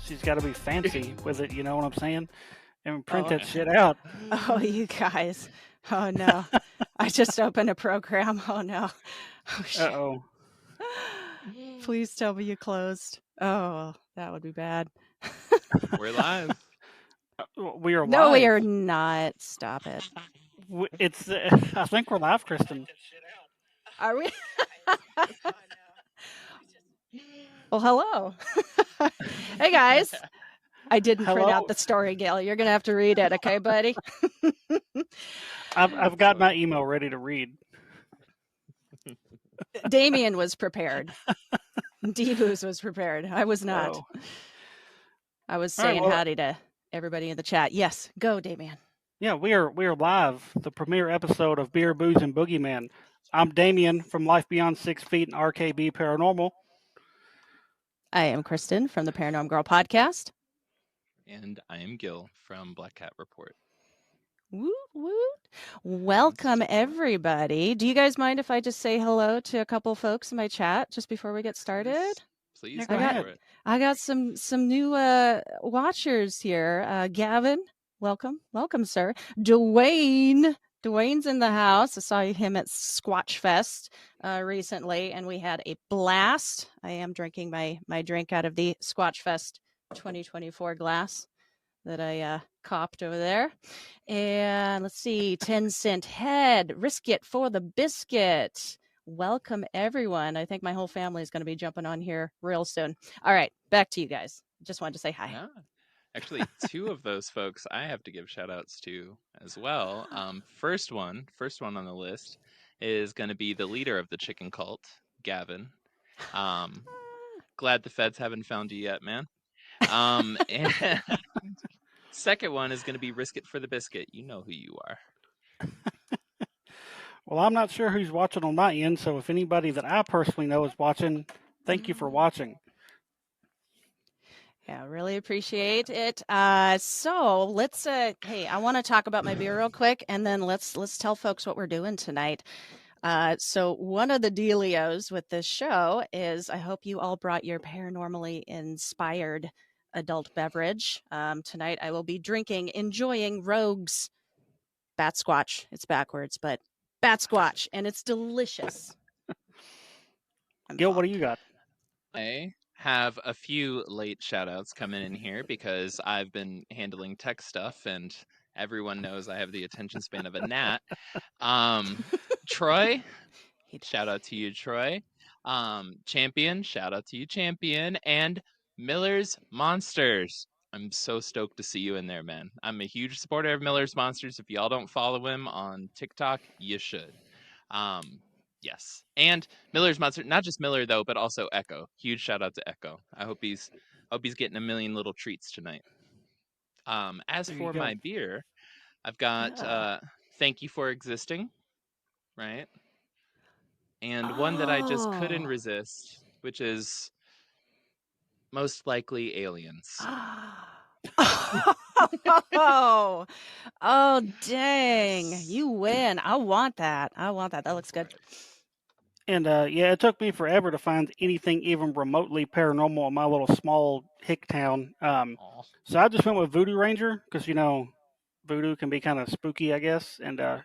she's got to be fancy with it. You know what I'm saying? And print Oh, that shit out. Oh, you guys. Oh, no. I just opened a program. Oh, no. Oh, shit. Oh, Please tell me you closed. Oh, that would be bad. we're live. we are No, we live. are not. Stop it. It's. I think we're live, Kristen. Are we? Well, hello. Hey, guys. I didn't print Hello. out the story, Gail. You're going to have to read it, okay, buddy? I've got my email ready to read. Damien was prepared. Debooz was prepared. I was not. Oh. I was All right, saying well- howdy to everybody in the chat. Yes, go, Damien. Yeah, we are live. The premiere episode of Beer, Booze, and Boogeyman. I'm Damien from Life Beyond 6 Feet and RKB Paranormal. I am Kristen from the Paranormal Girl podcast. And I am Gil from Black Cat Report. Woot woot. Welcome, everybody. Do you guys mind if I just say hello to a couple folks in my chat just before we get started? Please Yeah, go go ahead. for it. I got some new watchers here. Gavin, welcome, sir. Dwayne's in the house. I saw him at Squatch Fest recently, and we had a blast. I am drinking my drink out of the Squatch Fest 2024 glass that I copped over there. And let's see, 10-cent head, risk it for the biscuit. Welcome, everyone. I think my whole family is going to be jumping on here real soon. All right, back to you guys. Just wanted to say hi. Yeah. Actually, two of those folks I have to give shout outs to as well. First one on the list is going to be the leader of the chicken cult, Gavin. Glad the feds haven't found you yet, man. And second one is going to be Risk It for the Biscuit. You know who you are. Well, I'm not sure who's watching on my end, so if anybody that I personally know is watching, thank you for watching. Yeah, really appreciate it. So let's hey, I want to talk about my beer real quick, and then let's tell folks what we're doing tonight. So one of the dealios with this show is I hope you all brought your paranormally inspired adult beverage. Tonight I will be enjoying Rogue's Bat Squatch. It's backwards, but Bat Squatch, and it's delicious. Gil, what do you got? I have a few late shout outs coming in here because I've been handling tech stuff and everyone knows I have the attention span of a gnat. Troy, shout out to you, Troy. Champion, shout out to you, Champion. And Miller's Monsters. I'm so stoked to see you in there, man. I'm a huge supporter of Miller's Monsters. If y'all don't follow him on TikTok, you should. Yes. And Miller's Monster, not just Miller though, but also Echo. Huge shout out to Echo. I hope he's getting a million little treats tonight. As There you for go. my beer, I've got Thank You for Existing, right? And one that I just couldn't Oh. resist, which is most likely Aliens. Oh, dang. You win. I want that. That looks good. And yeah, it took me forever to find anything even remotely paranormal in my little small hick town. Aw. So I just went with Voodoo Ranger because, you know, voodoo can be kind of spooky, I guess. And I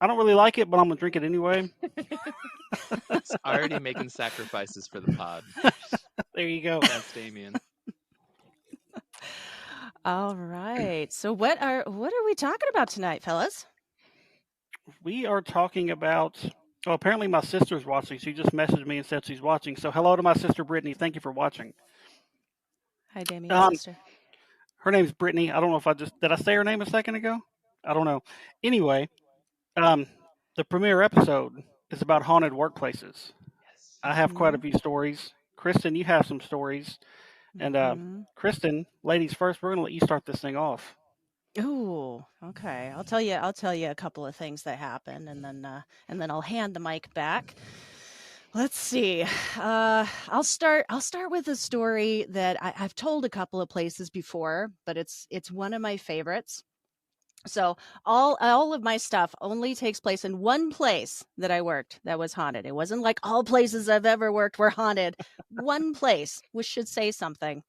don't really like it, but I'm going to drink it anyway. It's already making sacrifices for the pod. There you go. That's Damien. All right. So what are we talking about tonight, fellas? We are talking about. Oh, apparently my sister's watching. She just messaged me and said she's watching. So hello to my sister Brittany. Thank you for watching. Hi, Damien, sister. Her name's Brittany. I don't know if did I say her name a second ago? I don't know. Anyway, the premiere episode is about haunted workplaces. Yes. I have quite a few stories. Kristen, you have some stories. And Kristen, ladies first, we're gonna let you start this thing off. Ooh, okay. I'll tell you a couple of things that happened, and then I'll hand the mic back. Let's see. I'll start with a story that I've told a couple of places before, but it's one of my favorites. So all of my stuff only takes place in one place that I worked that was haunted. It wasn't like all places I've ever worked were haunted. One place, which should say something.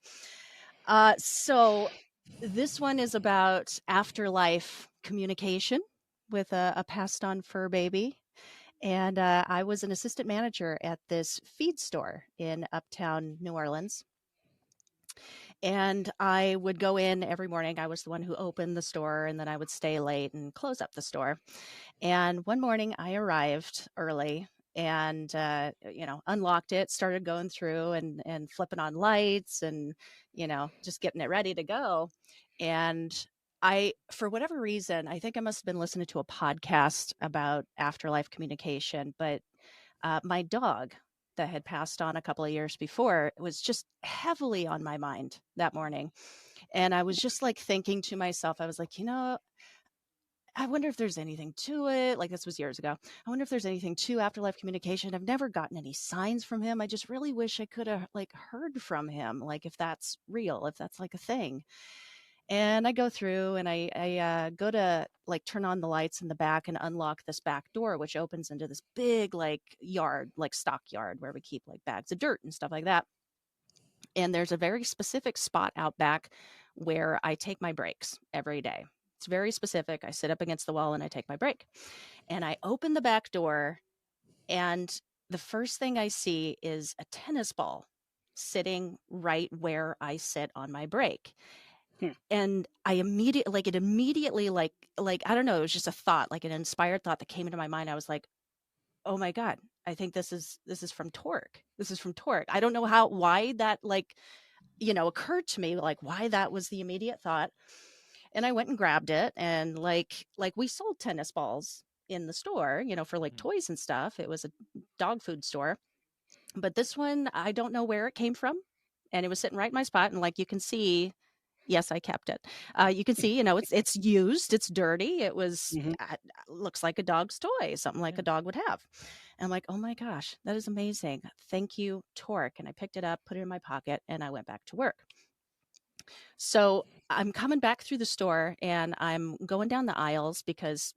So this one is about afterlife communication with a passed on fur baby. And I was an assistant manager at this feed store in uptown New Orleans. And I would go in every morning. I was the one who opened the store, and then I would stay late and close up the store. And one morning I arrived early and unlocked it, started going through and flipping on lights and just getting it ready to go. And for whatever reason, I think I must have been listening to a podcast about afterlife communication, but my dog that had passed on a couple of years before was just heavily on my mind that morning. And I was just like thinking to myself, I was like, I wonder if there's anything to it. Like, this was years ago. I wonder if there's anything to afterlife communication. I've never gotten any signs from him. I just really wish I could have like heard from him, like if that's real, if that's like a thing. And I go through and I go to like turn on the lights in the back and unlock this back door, which opens into this big like yard, like stock yard where we keep like bags of dirt and stuff like that. And there's a very specific spot out back where I take my breaks every day. It's very specific. I sit up against the wall and I take my break. And I open the back door, and the first thing I see is a tennis ball sitting right where I sit on my break. And I immediately like I don't know, it was just a thought, like an inspired thought that came into my mind. I was like, oh my God, I think this is from Torque. This is from Torque. I don't know why that like occurred to me, like why that was the immediate thought. And I went and grabbed it, and like we sold tennis balls in the store, for like toys and stuff. It was a dog food store. But this one, I don't know where it came from. And it was sitting right in my spot. And like you can see, yes, I kept it. You can see, it's used, it's dirty. It was looks like a dog's toy, something like a dog would have. And I'm like, oh my gosh, that is amazing. Thank you, Torque. And I picked it up, put it in my pocket, and I went back to work. So I'm coming back through the store and I'm going down the aisles because,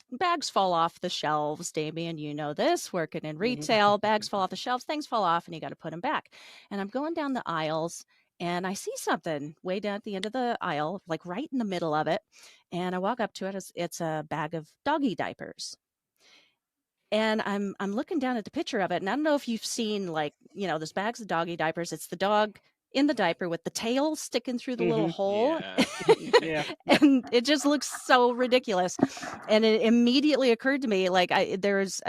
bags fall off the shelves. Damien, you know this, working in retail, bags fall off the shelves, things fall off, and you got to put them back. And I'm going down the aisles and I see something way down at the end of the aisle, like right in the middle of it. And I walk up to it. It's a bag of doggy diapers. And I'm looking down at the picture of it, and I don't know if you've seen like, there's bags of doggy diapers. It's the dog in the diaper with the tail sticking through the little hole. Yeah. And it just looks so ridiculous. And it immediately occurred to me, like there's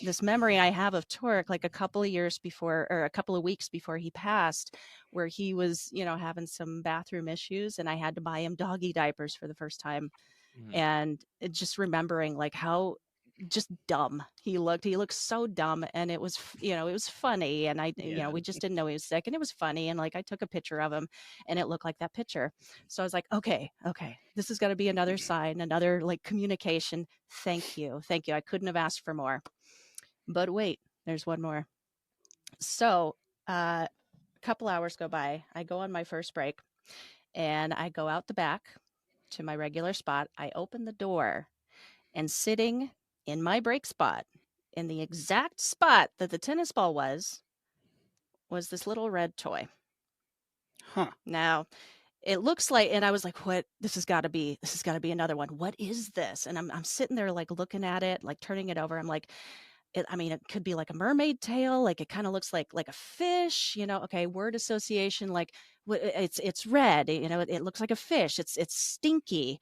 this memory I have of Torque, like a couple of years before, or a couple of weeks before he passed, where he was, having some bathroom issues, and I had to buy him doggy diapers for the first time. And just remembering like how just dumb he looked so dumb, and it was it was funny, and we just didn't know he was sick, and it was funny, and like I took a picture of him and it looked like that picture. So I was like, okay, this is going to be another sign, another like communication. Thank you, I couldn't have asked for more. But wait, there's one more. So a couple hours go by, I go on my first break and I go out the back to my regular spot. I open the door, and sitting in my break spot, in the exact spot that the tennis ball was this little red toy. Now, it looks like, and I was like, what? This has got to be another one. What is this? And I'm sitting there like looking at it, like turning it over. I'm like, it could be like a mermaid tail. Like it kind of looks like a fish, okay, word association. Like it's red, it looks like a fish. It's stinky.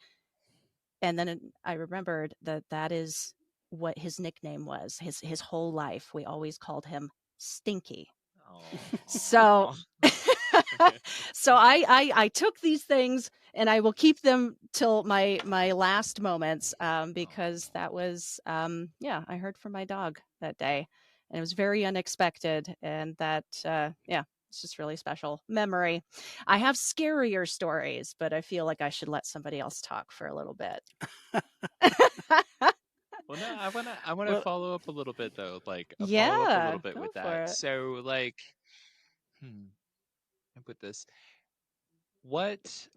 And then I remembered that is what his nickname was. His whole life, we always called him Stinky. So so I took these things and I will keep them till my last moments, because that was I heard from my dog that day, and it was very unexpected, and that it's just really special memory. I have scarier stories, but I feel like I should let somebody else talk for a little bit. Well, no, I wanna follow up a little bit though, like follow up a little bit with that. It. So like, I put this. What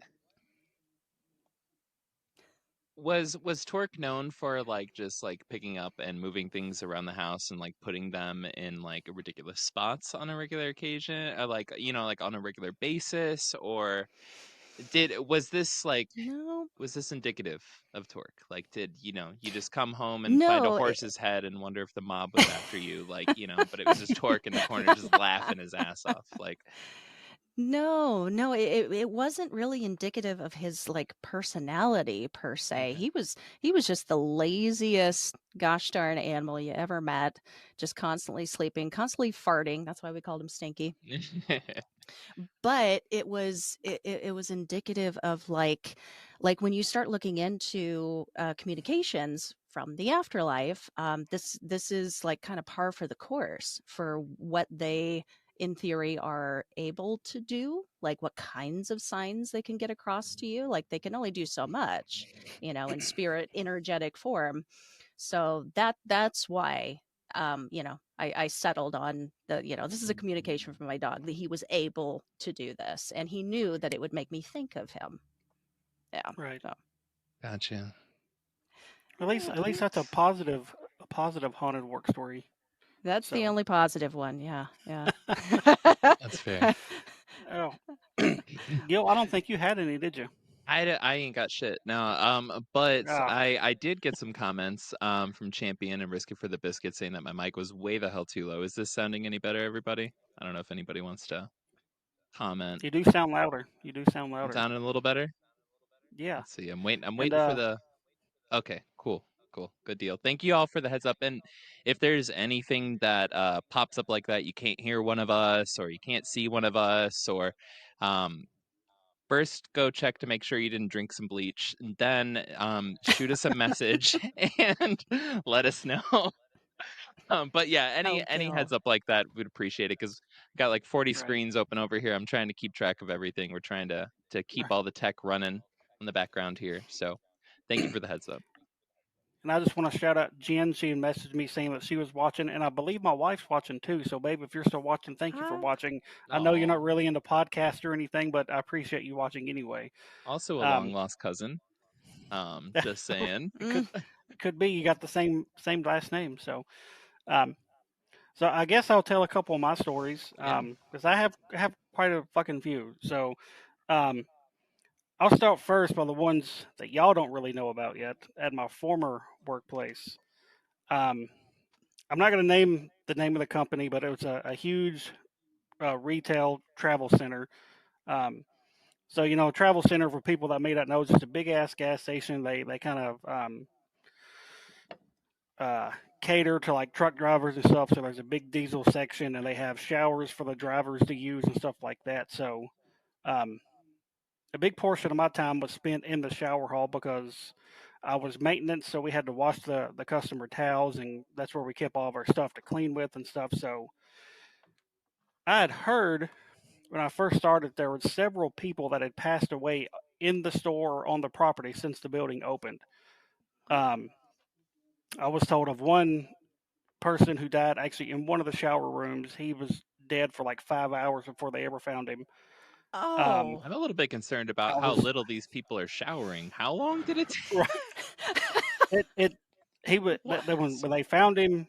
Was Torque known for like just like picking up and moving things around the house and like putting them in like ridiculous spots on a regular occasion, or like like on a regular basis, or did was this like No, was this indicative of Torque? Like, did you just come home and find a no, horse's head and wonder if the mob was after you, like but it was just Torque in the corner just laughing his ass off, like. no. It wasn't really indicative of his like personality per se. Okay. He was just the laziest gosh darn animal you ever met, just constantly sleeping, constantly farting. That's why we called him Stinky. But it was indicative of like when you start looking into communications from the afterlife, this is like kind of par for the course for what they in theory are able to do, like what kinds of signs they can get across to you. Like they can only do so much, in spirit energetic form. So that's why I settled on this is a communication from my dog, that he was able to do this and he knew that it would make me think of him. Yeah. Right. So Gotcha. At least that's a positive haunted work story. that's the So. only positive one. Yeah. Yeah. That's fair. Oh, Gil, I don't think you had any, did you? I ain't got shit. No, but Ah, I did get some comments from Champion and Risky for the Biscuit saying that my mic was way the hell too low. Is this sounding any better, everybody? I don't know if anybody wants to comment. you do sound louder. You do sound I'm louder. sounding a little better. Yeah. Let's see. I'm waiting. I'm And waiting for the. Okay, cool, good deal. Thank you all for the heads up. And if there's anything that pops up like that, you can't hear one of us, or you can't see one of us, or first go check to make sure you didn't drink some bleach, and then shoot us a message and let us know. But yeah, any Gil. heads up like that, we'd appreciate it, because got like 40 right. screens open over here. I'm trying to keep track of everything. We're trying to keep all the tech running in the background here. So thank you for the heads up. And I just want to shout out Jen. She had messaged me saying that she was watching, and I believe my wife's watching too. So, babe, if you're still watching, thank you for Hi. watching. I know you're not really into podcasts or anything, but I appreciate you watching anyway. Also a long lost cousin. Just saying. It could be you got the same last name. So, so I guess I'll tell a couple of my stories because I have quite a fucking few. So, um, I'll start first by the ones that y'all don't really know about yet at my former workplace. Um, I'm not going to name the name of the company, but it was a huge retail travel center. Um, so travel center, for people that may not know, is just a big ass gas station. They kind of cater to like truck drivers and stuff. So there's a big diesel section, and they have showers for the drivers to use and stuff like that. So um, a big portion of my time was spent in the shower hall because I was maintenance, so we had to wash the customer towels, and that's where we kept all of our stuff to clean with and stuff. So I had heard when I first started there were several people that had passed away in the store or on the property since the building opened. Um, I was told of one person who died actually in one of the shower rooms. He was dead for like 5 hours before they ever found him. Oh. I'm a little bit concerned about I how was little these people are showering. How long did it take? right. It he was when they found him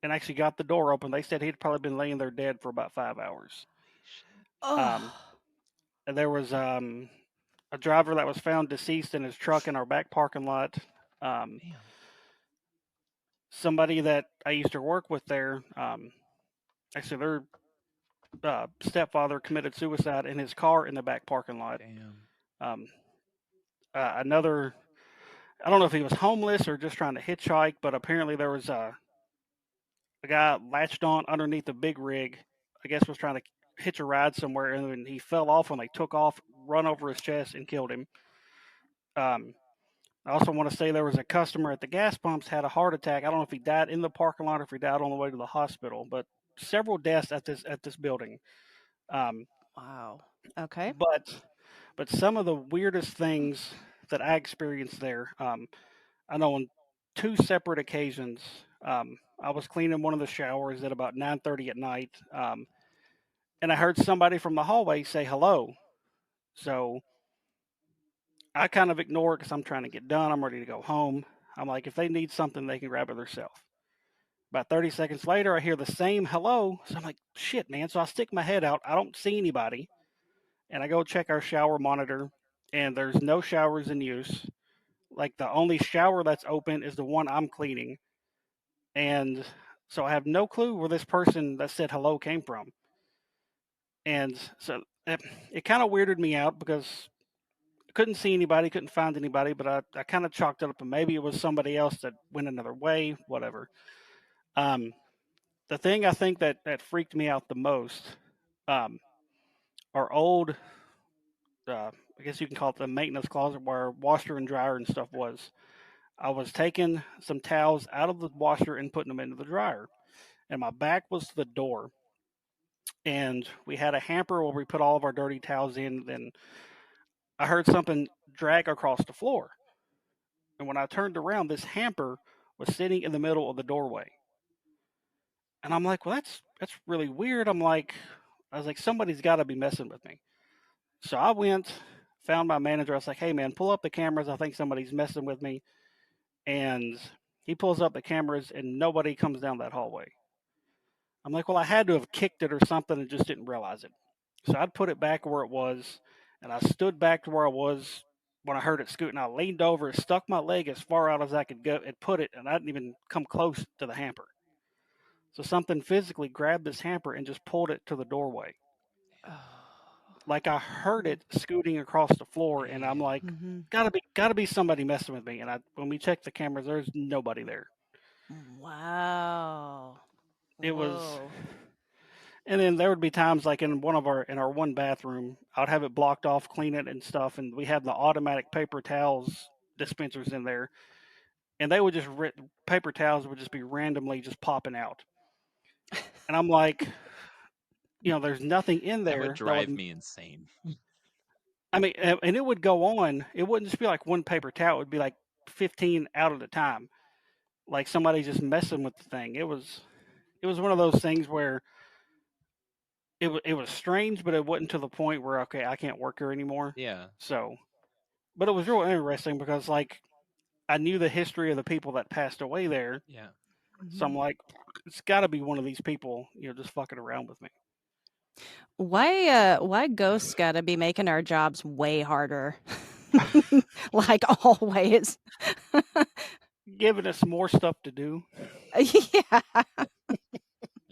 and actually got the door open. They said he'd probably been laying there dead for about 5 hours. Um, Oh. and there was a driver that was found deceased in his truck in our back parking lot. Um, Damn. somebody that I used to work with there, actually their stepfather committed suicide in his car in the back parking lot. Damn. Um, another, I don't know if he was homeless or just trying to hitchhike, but apparently there was a guy latched on underneath a big rig. I guess was trying to hitch a ride somewhere, and then he fell off when they took off, run over his chest, and killed him. I also want to say there was a customer at the gas pumps had a heart attack. I don't know if he died in the parking lot or if he died on the way to the hospital, but several deaths at this building. Um, Wow. Okay. but some of the weirdest things that I experienced there, I know on two separate occasions, I was cleaning one of the showers at about 9:30 at night, and I heard somebody from the hallway say hello. So I kind of ignore it because I'm trying to get done. I'm ready to go home. I'm like, if they need something, they can grab it themselves. About 30 seconds later, I hear the same hello. So I'm like, shit, man. So I stick my head out. I don't see anybody. And I go check our shower monitor, and there's no showers in use. Like, the only shower that's open is the one I'm cleaning. And so I have no clue where this person that said hello came from. And so it kind of weirded me out because I couldn't see anybody, couldn't find anybody, but I kind of chalked it up and maybe it was somebody else that went another way, whatever. Um, the thing I think that freaked me out the most, um, our old, I guess you can call it the maintenance closet where washer and dryer and stuff was. I was taking some towels out of the washer and putting them into the dryer, and my back was to the door. And we had a hamper where we put all of our dirty towels in. Then I heard something drag across the floor, and when I turned around, this hamper was sitting in the middle of the doorway. And I'm like, well, that's really weird. I was like, somebody's got to be messing with me. So I went, found my manager. I was like, hey man, pull up the cameras. I think somebody's messing with me. And he pulls up the cameras, and nobody comes down that hallway. I'm like, well, I had to have kicked it or something and just didn't realize it. So I'd put it back where it was, and I stood back to where I was when I heard it scooting. I leaned over, stuck my leg as far out as I could go, and put it, and I didn't even come close to the hamper. So something physically grabbed this hamper and just pulled it to the doorway. Like I heard it scooting across the floor, and I'm like, Mm-hmm. gotta be somebody messing with me. And when we checked the cameras, there's nobody there. Wow. It was, Whoa. and then there would be times like in our one bathroom, I'd have it blocked off, clean it and stuff, and we had the automatic paper towels dispensers in there, and they would just paper towels would just be randomly just popping out, and I'm like, there's nothing in That would there that drive would. me insane. I mean, and it would go on. It wouldn't just be like one paper towel. It would be like 15 out at a time, like somebody just messing with the thing. It was one of those things where it was strange, but it wasn't to the point where okay, I can't work here anymore. Yeah. So, but it was real interesting because like I knew the history of the people that passed away there. Yeah. So I'm like, it's got to be one of these people, just fucking around with me. Why ghosts gotta be making our jobs way harder? Like always. Giving us more stuff to do. Yeah.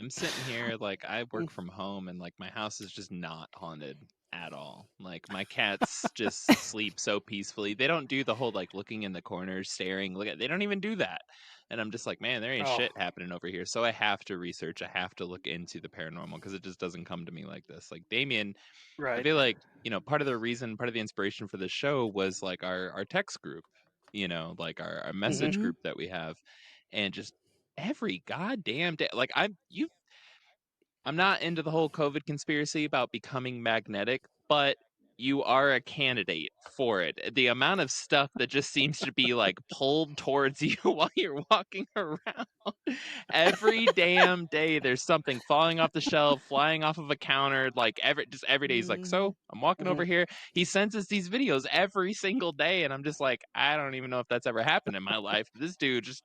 I'm sitting here like I work from home and like my house is just not haunted at all. Like my cats just sleep so peacefully. They don't do the whole like looking in the corners, staring, they don't even do that. And I'm just like, man, there ain't Oh, shit happening over here. So I have to research, I have to look into the paranormal because it just doesn't come to me like this. Like Damien, I right. feel like, part of the inspiration for the show was like our text group, like our message Mm-hmm. Mhm. group that we have. And just every goddamn day, like I'm not into the whole COVID conspiracy about becoming magnetic, but you are a candidate for it. The amount of stuff that just seems to be like pulled towards you while you're walking around. Every damn day there's something falling off the shelf, flying off of a counter, like every day he's like, Mhm. so I'm walking Mm-hmm. over here. He sends us these videos every single day, and I'm just like, I don't even know if that's ever happened in my life. This dude just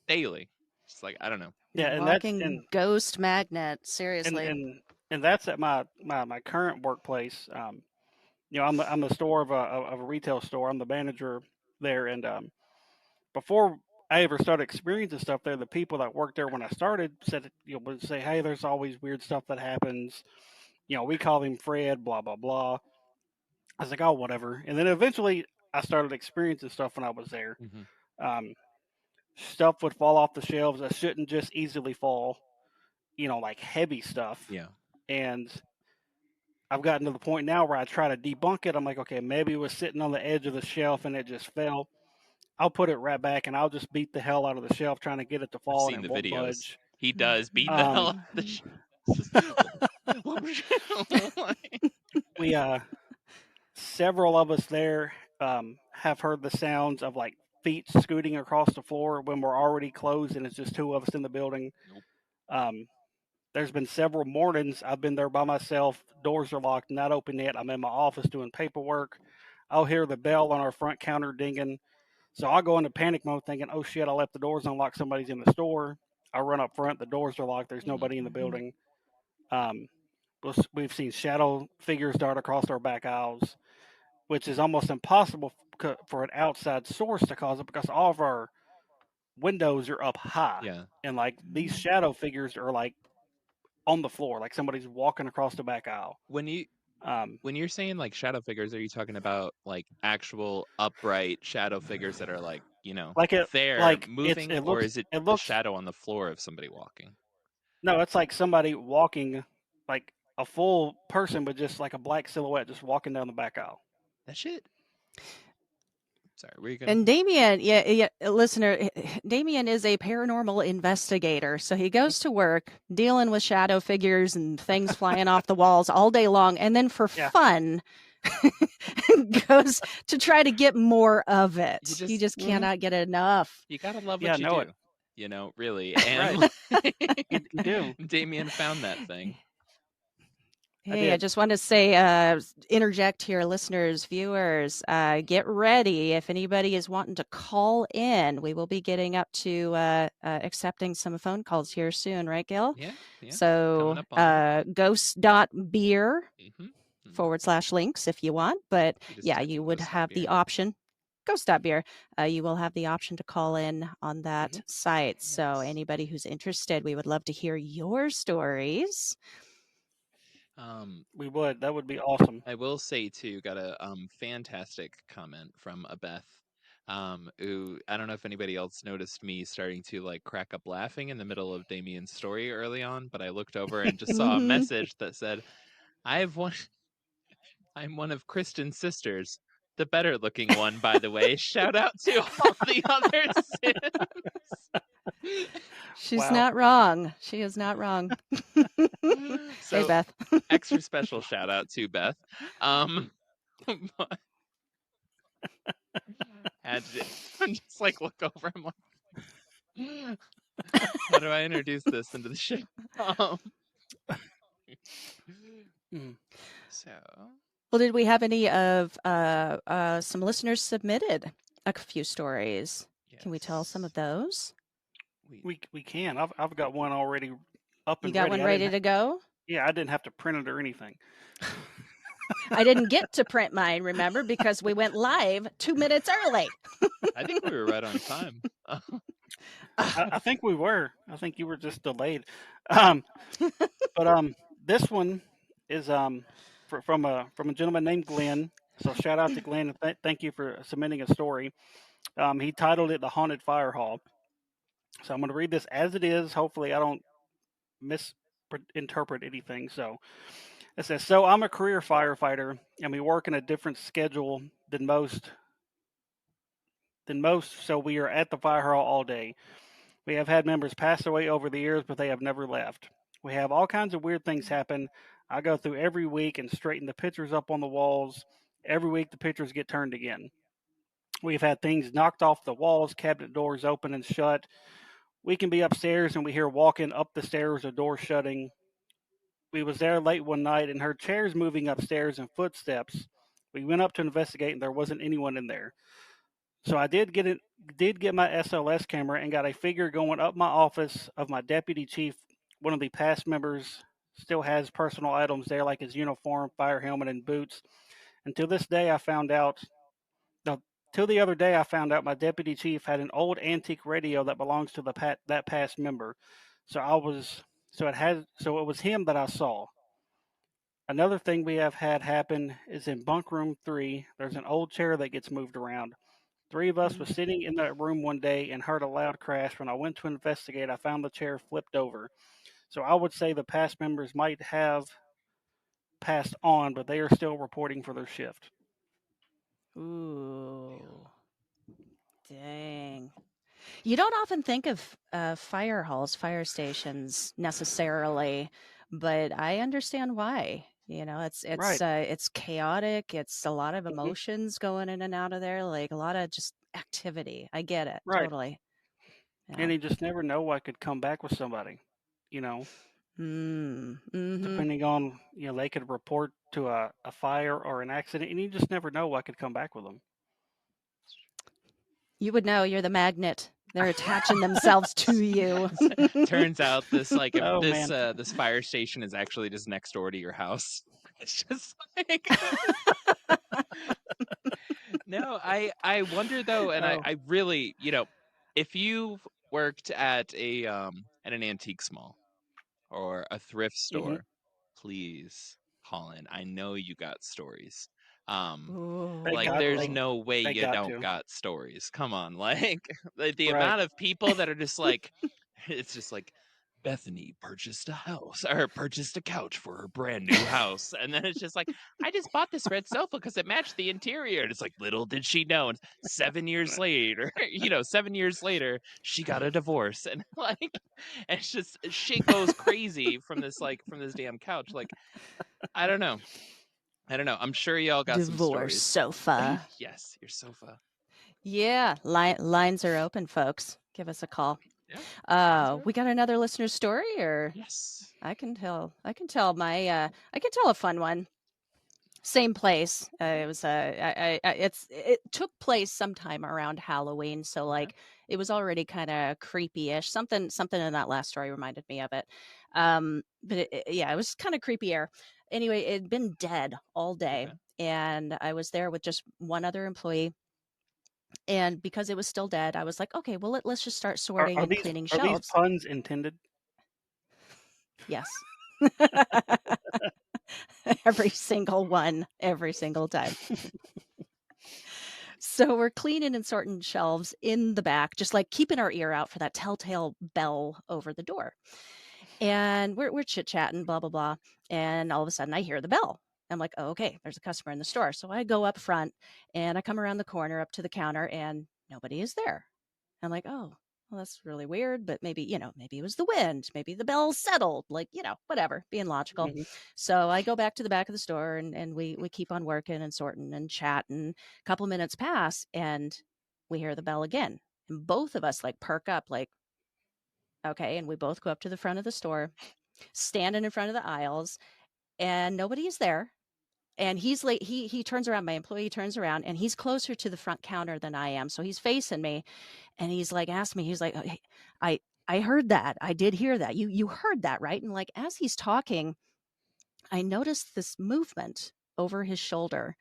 daily. Just like, I don't know. Yeah, and Walking ghost magnet. and Seriously. and and that's at my current workplace. I'm the store of a retail store. I'm the manager there, and before I ever started experiencing stuff there, the people that worked there when I started said, would say, "Hey, there's always weird stuff that happens. We call him Fred, blah blah blah." I was like, "Oh, whatever." And then eventually, I started experiencing stuff when I was there. Mm-hmm. Um, Stuff would fall off the shelves that shouldn't just easily fall. Like heavy stuff. Yeah. And I've gotten to the point now where I try to debunk it. I'm like, okay, maybe it was sitting on the edge of the shelf and it just fell. I'll put it right back and I'll just beat the hell out of the shelf trying to get it to I've fall and seen it the won't videos. budge. He does beat the hell out Um, of the we Several of us there have heard the sounds of like feet scooting across the floor when we're already closed and it's just two of us in the building. Nope. Um, there's been several mornings I've been there by myself. Doors are locked, not open yet. I'm in my office doing paperwork. I'll hear the bell on our front counter dinging. So I'll go into panic mode thinking, oh shit, I left the doors unlocked. Somebody's in the store. I run up front. The doors are locked. There's Mhm. nobody in the building. We've seen shadow figures dart across our back aisles, which is almost impossible for an outside source to cause it because all of our windows are up high. Yeah. And like these shadow figures are like on the floor, like somebody's walking across the back aisle. When you Um, when you're saying like shadow figures, are you talking about like actual upright shadow figures that are like, like it, there like moving, it or looks, is it it the looks. shadow on the floor of somebody walking? No, it's like somebody walking, like a full person, but just like a black silhouette, just walking down the back aisle. That shit. Sorry, were you gonna? And Damien, listener, Damien is a paranormal investigator. So he goes to work dealing with shadow figures and things flying off the walls all day long. And then for Yeah. fun, goes to try to get more of it. He just Mhm. cannot get enough. You gotta love Yeah, what you know do. it. Really. Right. And You do. Damien found that thing. Hey, I did. just want to say, interject here, listeners, viewers, get ready. If anybody is wanting to call in, we will be getting up to accepting some phone calls here soon, right, Gil? Yeah. So, Coming up on ghost.beer it. /links if you want. But You just yeah, type you in would ghost have beer. the option. Ghost.beer. You will have the option to call in on that site. So, Yes. anybody who's interested, we would love to hear your stories. We would. That would be awesome. I will say too, got a fantastic comment from a Beth. Who I don't know if anybody else noticed me starting to like crack up laughing in the middle of Damien's story early on, but I looked over and just saw a message that said, I'm one of Kristen's sisters, the better looking one, by the way. Shout out to all the other Sims. She's Wow. not wrong. She is not wrong. So, hey, Beth. extra special shout out to Beth. And I'm just like look over. I'm like, how do I introduce this into the show? So, Well, did we have any of some listeners submitted a few stories? yes. Can we tell some of those? We can. I've got one already up You and got ready. one ready to go? Yeah, I didn't have to print it or anything. I didn't get to print mine, remember, because we went live 2 minutes early. I think we were right on time. I think we were. I think you were just delayed. But this one is from a gentleman named Glenn. So shout out to Glenn and thank you for submitting a story. He titled it "The Haunted Fire Hall." So I'm going to read this as it is. Hopefully, I don't misinterpret anything. So it says, "So I'm a career firefighter, and we work in a different schedule than most. So we are at the fire hall all day. We have had members pass away over the years, but they have never left. We have all kinds of weird things happen. I go through every week and straighten the pictures up on the walls. Every week the pictures get turned again. We've had things knocked off the walls, cabinet doors open and shut. We can be upstairs and we hear walking up the stairs or doors shutting. We was there late one night and heard chairs moving upstairs and footsteps. We went up to investigate and there wasn't anyone in there. So I did get my SLS camera and got a figure going up my office of my deputy chief. One of the past members still has personal items there like his uniform, fire helmet, and boots. Until this day, I found out. No, till the other day, I found out my deputy chief had an old antique radio that belongs to that past member. So it was him that I saw. Another thing we have had happen is in bunk room 3. There's an old chair that gets moved around. 3 of us was sitting in that room one day and heard a loud crash. When I went to investigate, I found the chair flipped over. So I would say the past members might have passed on, but they are still reporting for their shift. Ooh. Dang. You don't often think of fire halls, fire stations necessarily, but I understand why. Right. It's chaotic. It's a lot of Mhm. emotions going in and out of there, like a lot of just activity. I get it Right. totally. Yeah. And you just never know what could come back with somebody, Mm-hmm. depending depending on, they could report to a fire or an accident, and you just never know what could come back with them. You would know. You're the magnet. They're attaching themselves to you. Turns out this Oh, this man. this fire station is actually just next door to your house. It's just like no, I wonder though, and Oh. I really, if you've worked at an antique mall or a thrift store, please call in. I know you got stories. Ooh. They Like got there's they no way they you got don't to. got stories. Come on, like the Right. amount of people that are just like, it's just like Bethany purchased a house or purchased a couch for her brand new house, and then it's just like, I just bought this red sofa because it matched the interior, and it's like, little did she know, and 7 years later, 7 years later, she got a divorce, and like, it's just shit goes crazy from this damn couch. Like, I don't know. I'm sure y'all got some Divorce stories. sofa. Yes, your sofa. Yeah, lines are open, folks. Give us a call. Yeah. We got another listener story, or Yes. I can tell a fun one. Same place. It was it took place sometime around Halloween, so like it was already kind of creepy-ish. Something in that last story reminded me of it. But it was kind of creepier. Anyway, it had been dead all day, and I was there with just one other employee. And because it was still dead, I was like, okay, well, let's just start sorting and cleaning Are these shelves. puns intended? Yes. Every single one, every single time. So we're cleaning and sorting shelves in the back, just like keeping our ear out for that telltale bell over the door. And we're chit-chatting, blah, blah, blah. And all of a sudden I hear the bell. I'm like, oh, okay, there's a customer in the store. So I go up front and I come around the corner up to the counter and nobody is there. I'm like, oh, well, that's really weird, but maybe it was the wind. Maybe the bell settled, like, whatever, being logical. Mhm. So I go back to the back of the store and we keep on working and sorting and chatting. A couple minutes pass and we hear the bell again. And both of us like perk up, like, okay. And we both go up to the front of the store, standing in front of the aisles, and nobody is there. And he's like, he turns around, my employee turns around, and he's closer to the front counter than I am. So he's facing me. And he's like, asked me, he's like, hey, I heard that. I did hear that. You heard that, right? And like, as he's talking, I noticed this movement over his shoulder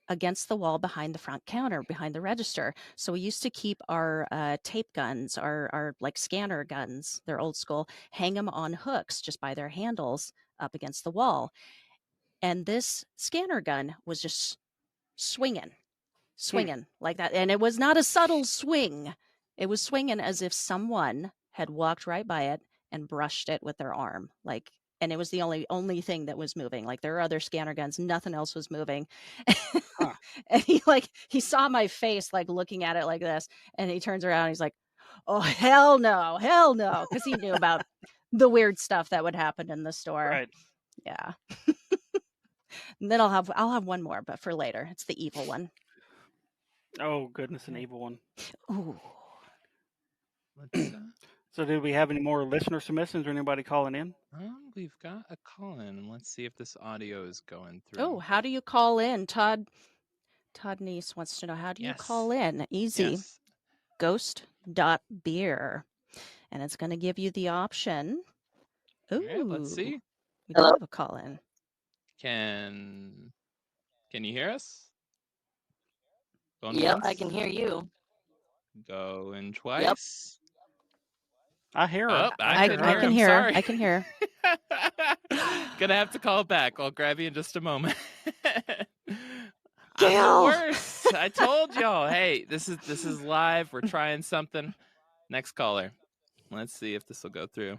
against the wall behind the front counter, behind the register. So we used to keep our tape guns, our like scanner guns, they're old school, hang them on hooks just by their handles up against the wall. And this scanner gun was just swinging like that. And it was not a subtle swing. It was swinging as if someone had walked right by it and brushed it with their arm. Like, and it was the only thing that was moving. Like there were other scanner guns, nothing else was moving. Huh. And he saw my face like looking at it like this, and he turns around and he's like, oh, hell no, because he knew about the weird stuff that would happen in the store. Right. Yeah. And then I'll have one more, but for later. It's the evil one. Oh, goodness, an evil one. Ooh. So do we have any more listener submissions or anybody calling in? We've got a call in. Let's see if this audio is going through. Oh, how do you call in? Todd Neese wants to know, how do you call in? Easy. Yes. Ghost.beer. And it's going to give you the option. Ooh. All right, let's see. We do have a call in. Can you hear us? Going Yep, once? I can hear you. Going twice. I hear her. Oh, I can hear. Sorry. I can hear. Gonna have to call back. I'll grab you in just a moment. I'm Gail. the worst. I told y'all. Hey, this is live. We're trying something. Next caller. Let's see if this will go through.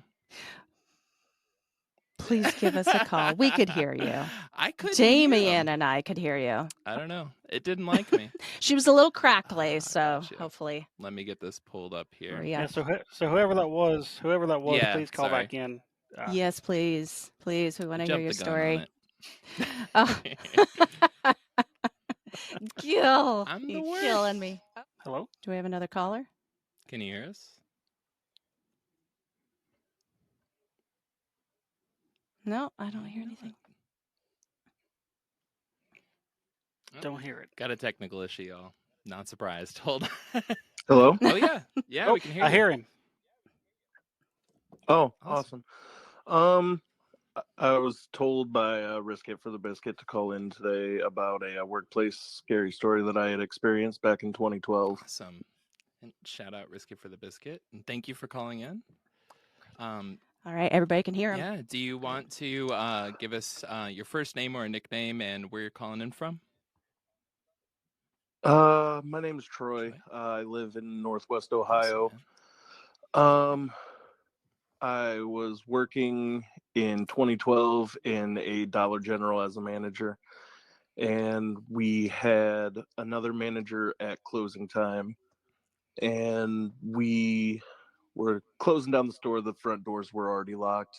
Please give us a call. We could hear you. I couldn't. Damien and I could hear you. I don't know. It didn't like me. She was a little crackly, so gotcha. Hopefully. Let me get this pulled up here. Yeah. So whoever that was, Yeah, please call back in. Yes, please. We want to hear your story. Oh. Gil, I'm the you're worst. killing me. Hello? Do we have another caller? Can you hear us? No, I don't hear anything. Don't hear it. Got a technical issue, y'all. Not surprised. Hold on. Hello? Oh yeah, yeah, Oh, we can hear I you. hear him. Oh, Awesome. awesome. I was told by Risk It for the Biscuit to call in today about a workplace scary story that I had experienced back in 2012. Awesome. And shout out Risky for the Biscuit. And thank you for calling in. Um, All right, everybody can hear him. yeah, do you want to give us your first name or a nickname and where you're calling in from? My name is Troy. Troy. I live in Northwest Awesome, Ohio. man. I was working in 2012 in a Dollar General as a manager, and we had another manager at closing time, and we were closing down the store. The front doors were already locked,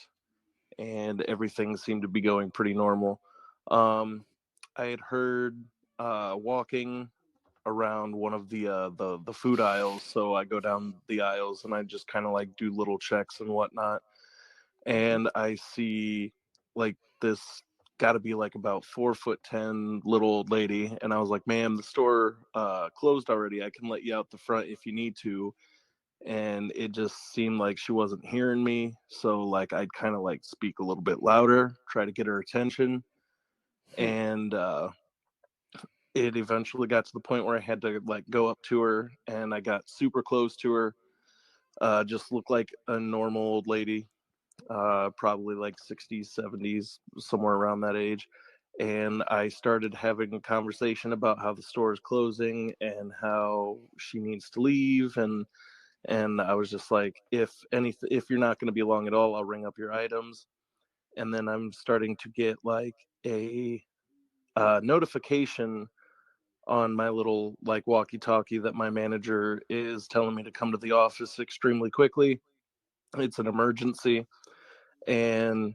and everything seemed to be going pretty normal. I had heard walking around one of the food aisles, so I go down the aisles and I just kind of like do little checks and whatnot, and I see like this got to be like about 4'10" little old lady, and I was like, "Ma'am, the store closed already. I can let you out the front if you need to." And it just seemed like she wasn't hearing me, so like I'd kind of like speak a little bit louder, try to get her attention, and it eventually got to the point where I had to like go up to her, and I got super close to her. Just looked like a normal old lady, probably like 60s, 70s, somewhere around that age. And I started having a conversation about how the store is closing and how she needs to leave. And I was just like, if you're not going to be long at all, I'll ring up your items. And then I'm starting to get like a notification on my little like walkie-talkie that my manager is telling me to come to the office extremely quickly. It's an emergency. And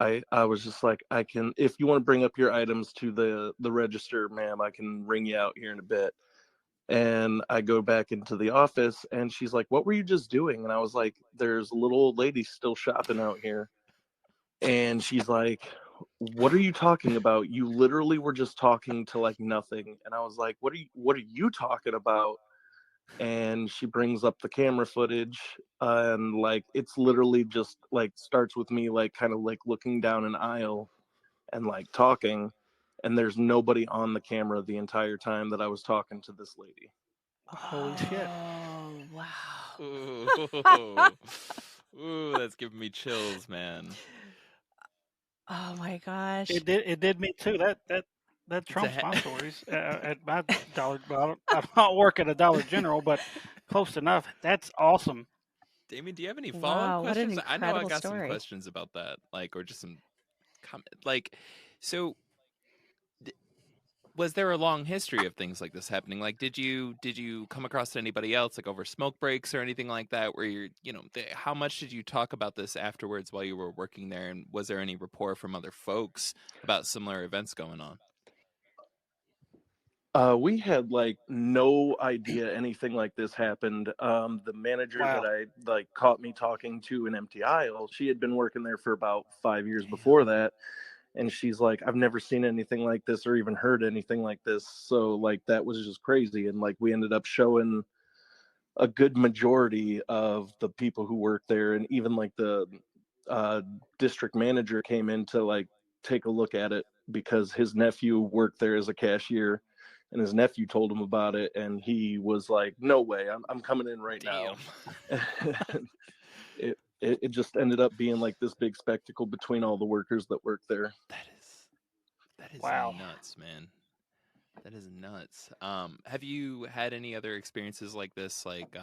I was just like, I can, if you want to bring up your items to the register, ma'am, I can ring you out here in a bit. And I go back into the office, and she's like, "What were you just doing?" And I was like, "There's a little old lady still shopping out here." And she's like, "What are you talking about? You literally were just talking to like nothing." And I was like, what are you talking about?" And she brings up the camera footage, and like it's literally just like starts with me like kind of like looking down an aisle and like talking, and there's nobody on the camera the entire time that I was talking to this lady. Holy shit! Oh, wow. Ooh. Ooh, that's giving me chills, man. Oh my gosh. It did me too. That It's a trumps my stories at my Dollar. Well, I don't work at a Dollar General, but close enough. That's awesome. Damien, do you have any follow-up Wow, what an questions? I know I incredible got some story. questions about that, like, or just some comment. Like, so was there a long history of things like this happening? Like, did you come across anybody else, like over smoke breaks or anything like that, where how much did you talk about this afterwards while you were working there, and was there any rapport from other folks about similar events going on? We had like no idea anything like this happened. The manager that Wow. I like caught me talking to an empty aisle, she had been working there for about 5 years Damn. before that. And she's like, "I've never seen anything like this or even heard anything like this." So like that was just crazy. And like we ended up showing a good majority of the people who work there, and even like the district manager came in to like take a look at it because his nephew worked there as a cashier, and his nephew told him about it, and he was like, "No way, I'm coming in right Damn. now." It just ended up being like this big spectacle between all the workers that work there. That is Wow. nuts, man. That is nuts. Have you had any other experiences like this? Like,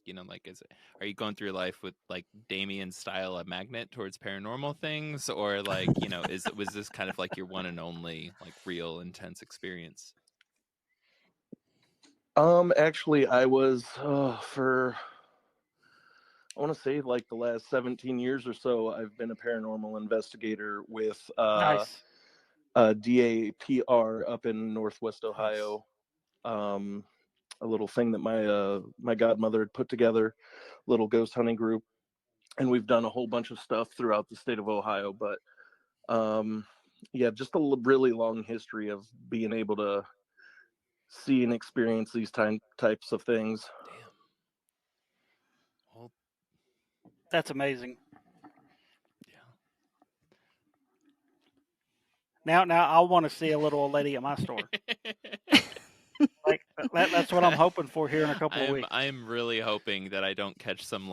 like, are you going through life with like Damien style a magnet towards paranormal things, or like, was this kind of like your one and only like real intense experience? Actually, I was for I want to say like the last 17 years or so, I've been a paranormal investigator with Nice. DAPR up in Northwest Ohio. A little thing that my godmother had put together, little ghost hunting group, and we've done a whole bunch of stuff throughout the state of Ohio. But Yeah, just a really long history of being able to see and experience these types of things. Damn. Well, That's amazing. yeah. Now I want to see a little old lady at my store. Like that's what I'm hoping for here in a couple of weeks. I'm really hoping that I don't catch some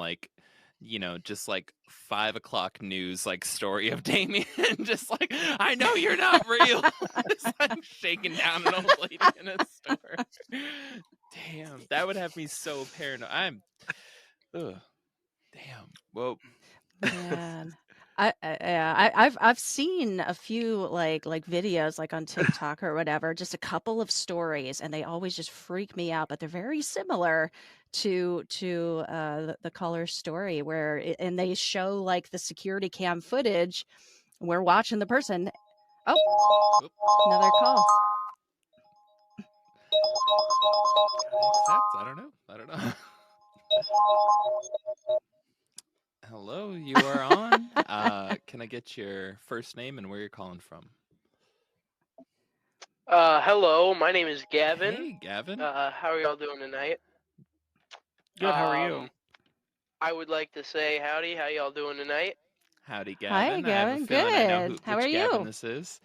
just like 5 o'clock news story of Damien. Just like, I know you're not real. Just like shaking down an old lady in a store. Damn, that would have me so paranoid. Ugh. Damn. Well, Man. I've seen a few like videos like on TikTok or whatever, just a couple of stories, and they always just freak me out. But they're very similar to the caller's story, and they show like the security cam footage. We're watching the person. Oh, another call. I accept. I don't know. Hello, you are on. Can I get your first name and where you're calling from? Hello, my name is Gavin. Hey, Gavin. How are y'all doing tonight? Good. How are you? I would like to say howdy. How y'all doing tonight? Howdy, Hi, Gavin. I have a Gavin. feeling I know Good. How which are Gavin you? this is.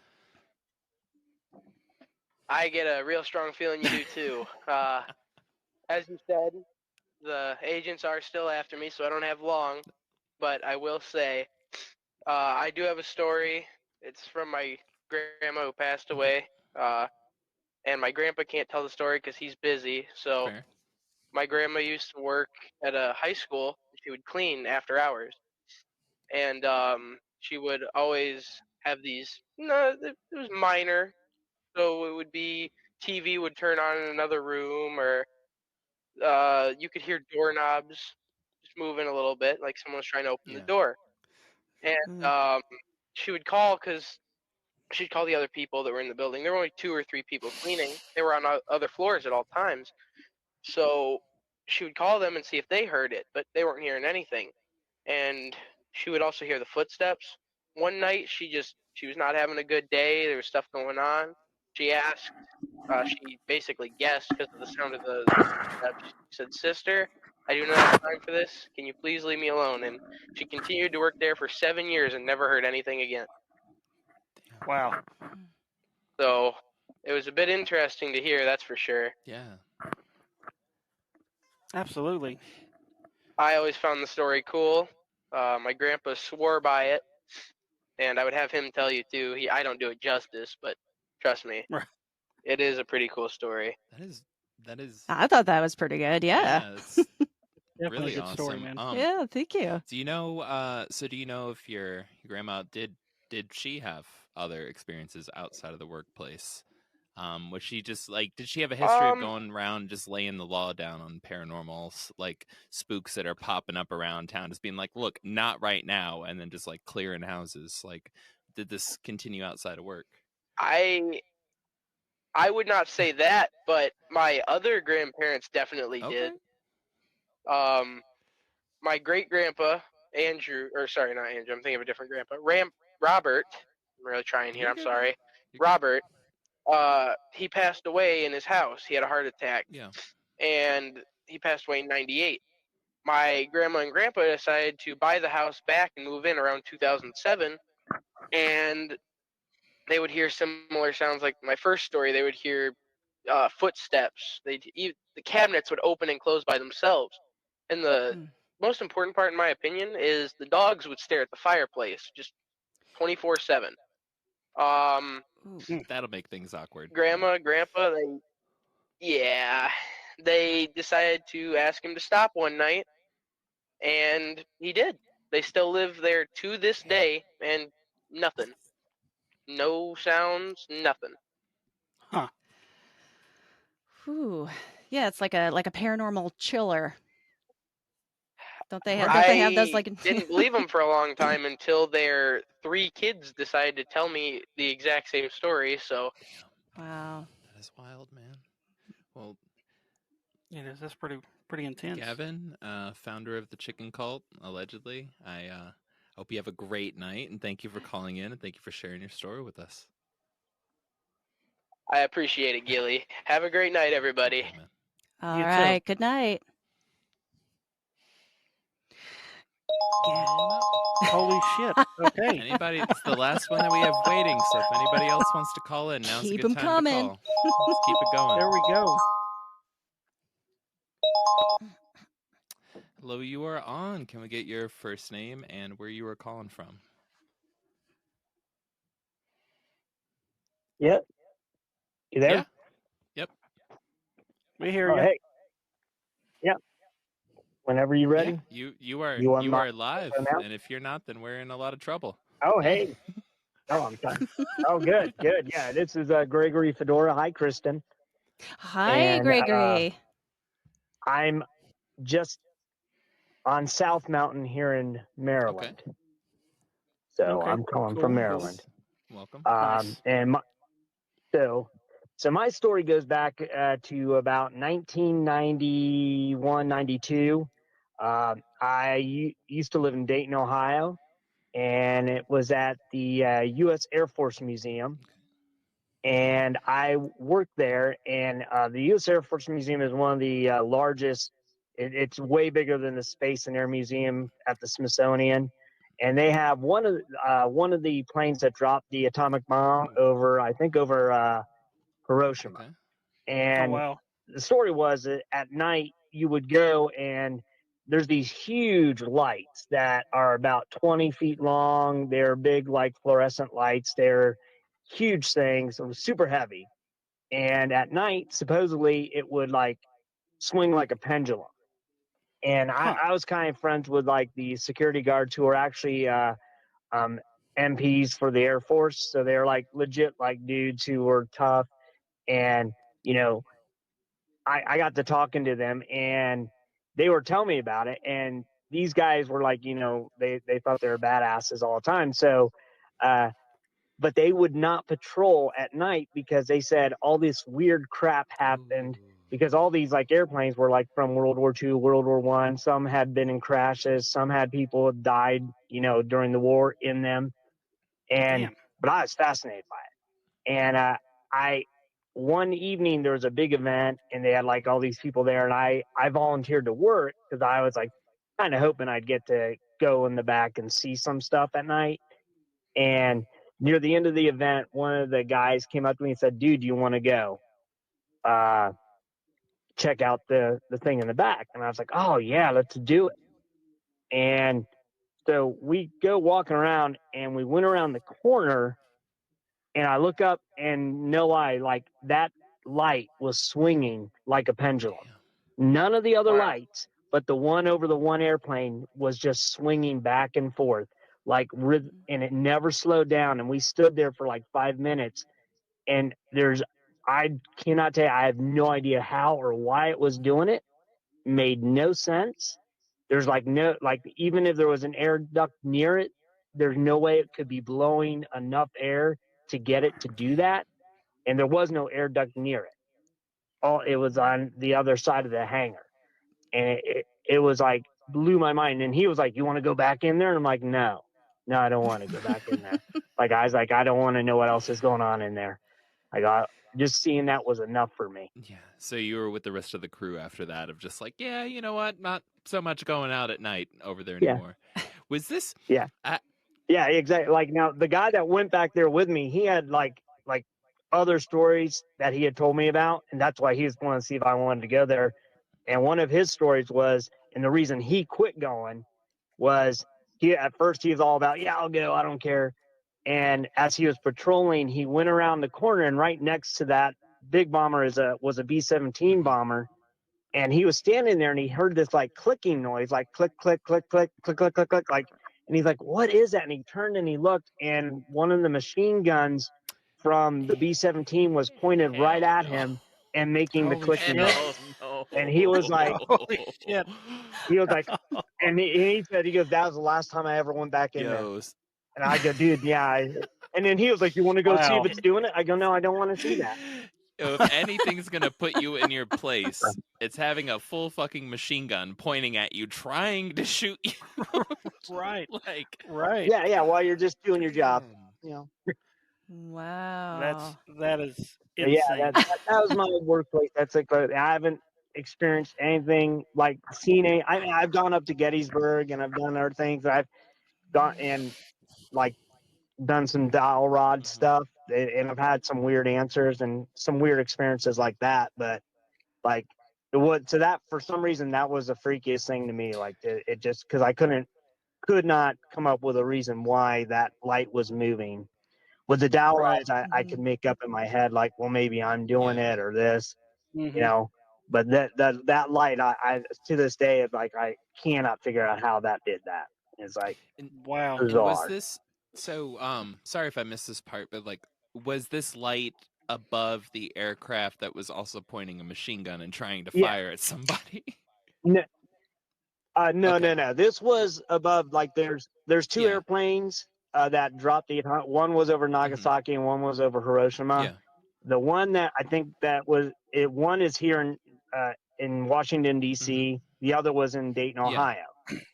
I get a real strong feeling you do too. As you said, the agents are still after me, so I don't have long. But I will say, I do have a story. It's from my grandma who passed away. And my grandpa can't tell the story because he's busy. So Fair. my grandma used to work at a high school. She would clean after hours. And she would always have these. No, it was minor. So it would be TV would turn on in another room, or you could hear doorknobs just moving a little bit, like someone was trying to open the door. And she would call because she'd call the other people that were in the building. There were only 2 or 3 people cleaning. They were on other floors at all times. So she would call them and see if they heard it, but they weren't hearing anything. And she would also hear the footsteps. One night she was not having a good day. There was stuff going on. She asked, she basically guessed because of the sound of the footsteps. She said, "Sister, I do not have time for this. Can you please leave me alone?" And she continued to work there for 7 years and never heard anything again. Damn. Wow. So it was a bit interesting to hear, that's for sure. Yeah. Absolutely. I always found the story cool. My grandpa swore by it, and I would have him tell you too. I don't do it justice, but trust me, Right. it is a pretty cool story. That is. I thought that was pretty good. Yeah. It's Definitely really a good story, awesome. man. Yeah. Thank you. Do you know? So do you know if your grandma did she have other experiences outside of the workplace? Was she just did she have a history of going around just laying the law down on paranormals, like spooks that are popping up around town, just being like, look, not right now, and then just clearing houses? Did this continue outside of work? I would not say that, but my other grandparents definitely did. My great grandpa Andrew, or sorry, not Andrew. I'm thinking of a different grandpa. Robert. I'm really trying here. I'm sorry. Robert. He passed away in his house. He had a heart attack. Yeah. And he passed away in '98. My grandma and grandpa decided to buy the house back and move in around 2007. And they would hear similar sounds like my first story. They would hear footsteps. The cabinets would open and close by themselves. And the most important part, in my opinion, is the dogs would stare at the fireplace just 24/7. That'll make things awkward. Grandma, grandpa, they decided to ask him to stop one night, and he did. They still live there to this day, and nothing. No sounds, nothing. Huh. Whew. Yeah, it's like a paranormal chiller. Don't they have those I didn't believe them for a long time until their 3 kids decided to tell me the exact same story. So wow, that is wild, man. Well, it is. That's pretty intense. Gavin, founder of the chicken cult, allegedly. Hope you have a great night, and thank you for calling in, and thank you for sharing your story with us. I appreciate it, Gilly. Have a great night, everybody. Okay, man. All You too. right. Good night. Yeah. Holy shit. Okay. Anybody? It's the last one that we have waiting. So if anybody else wants to call in, now's Keep a good 'em time coming. to call. Let's keep it going. There we go. Hello, you are on. Can we get your first name and where you are calling from? Yep. You there? Yeah. Yep. We hear Oh, you. hey. Yep. Whenever you're ready. Yeah, you are You on you my are live, phone now? and if you're not, then we're in a lot of trouble. Oh, hey. Oh, I'm sorry. Oh, good. Good. Yeah, this is Gregory Fedora. Hi, Kristen. Hi, And, Gregory. I'm just on South Mountain here in Maryland. So Okay, I'm calling cool, from cool. Maryland. Welcome. Nice. And so my story goes back to about 1991, 92. I used to live in Dayton, Ohio, and it was at the U.S. Air Force Museum. And I worked there, and the U.S. Air Force Museum is one of the largest. It's way bigger than the Space and Air Museum at the Smithsonian, and they have one of the planes that dropped the atomic bomb over Hiroshima. Okay. And Oh wow. the story was that at night you would go and there's these huge lights that are about 20 feet long. They're big, like fluorescent lights. They're huge things. It was super heavy. And at night, supposedly, it would like swing like a pendulum. And I was kind of friends with like the security guards who were actually MPs for the Air Force. So they're like legit, like dudes who were tough. And, you know, I got to talking to them and they were telling me about it. And these guys were like, they thought they were badasses all the time. So, but they would not patrol at night because they said all this weird crap happened because all these like airplanes were like from World War II, World War One. Some had been in crashes. Some had people died, during the war in them. And, but I was fascinated by it. And, one evening there was a big event and they had like all these people there and I volunteered to work because I was like kind of hoping I'd get to go in the back and see some stuff at night. And near the end of the event, one of the guys came up to me and said, "Dude, do you want to go check out the thing in the back?" And I was like, "Oh yeah, let's do it." And so we go walking around and we went around the corner and I look up and no lie, like that light was swinging like a pendulum. None of the other lights, but the one over the one airplane was just swinging back and forth and it never slowed down. And we stood there for like 5 minutes and I cannot tell you, I have no idea how or why it was doing it. Made no sense. There's even if there was an air duct near it, there's no way it could be blowing enough air to get it to do that. And there was no air duct near it. It was on the other side of the hangar. And it was like blew my mind. And he was like, "You want to go back in there?" And I'm like, no, I don't want to go back in there. Like, I was like, I don't want to know what else is going on in there. Just seeing that was enough for me. Yeah. So you were with the rest of the crew after that of just like, yeah, you know what? Not so much going out at night over there anymore. Was this? Yeah. Yeah, exactly. Like now the guy that went back there with me, he had like other stories that he had told me about. And that's why he was going to see if I wanted to go there. And one of his stories was, and the reason he quit going was at first he was all about, yeah, I'll go, I don't care. And as he was patrolling, he went around the corner and right next to that big bomber was a B-17 bomber. And he was standing there and he heard this like clicking noise, like click, click, click, click, click, click, click, click, like, and he's like, "What is that?" And he turned and he looked and one of the machine guns from the B-17 was pointed right at him and making the clicking noise. And he was like, holy shit. He was like, and he said, he goes, "That was the last time I ever went back in there." And I go, "Dude, yeah." And then he was like, "You want to go see if it's doing it?" I go, "No, I don't want to see that." if anything's gonna put you in your place, it's having a full fucking machine gun pointing at you, trying to shoot you. Right. Like, Right. Yeah, while you're just doing your job, damn. you know. Wow. That is But yeah, insane. that was my workplace. That's like, but I haven't experienced anything like seen any. I mean, I've gone up to Gettysburg and I've done other things. I've gone and like done some dowel rod stuff, and I've had some weird answers and some weird experiences like that. But like it would, so that for some reason that was the freakiest thing to me. Like it just because I could not come up with a reason why that light was moving. With the dowel Right. rods, I could make up in my head like, well, maybe I'm doing Yeah. it or this, Mhm. you know. But that light, I to this day, like I cannot figure out how that did that. It's like Wow. And was bizarre. this so? Sorry if I missed this part, but like, was this light above the aircraft that was also pointing a machine gun and trying to Yeah. fire at somebody? No, no, Okay. no. This was above. Like there's two Yeah. airplanes that dropped the. One was over Nagasaki and one was over Hiroshima. Yeah. The one that I think that was it. One is here in Washington D.C. The other was in Dayton, Yeah. Ohio,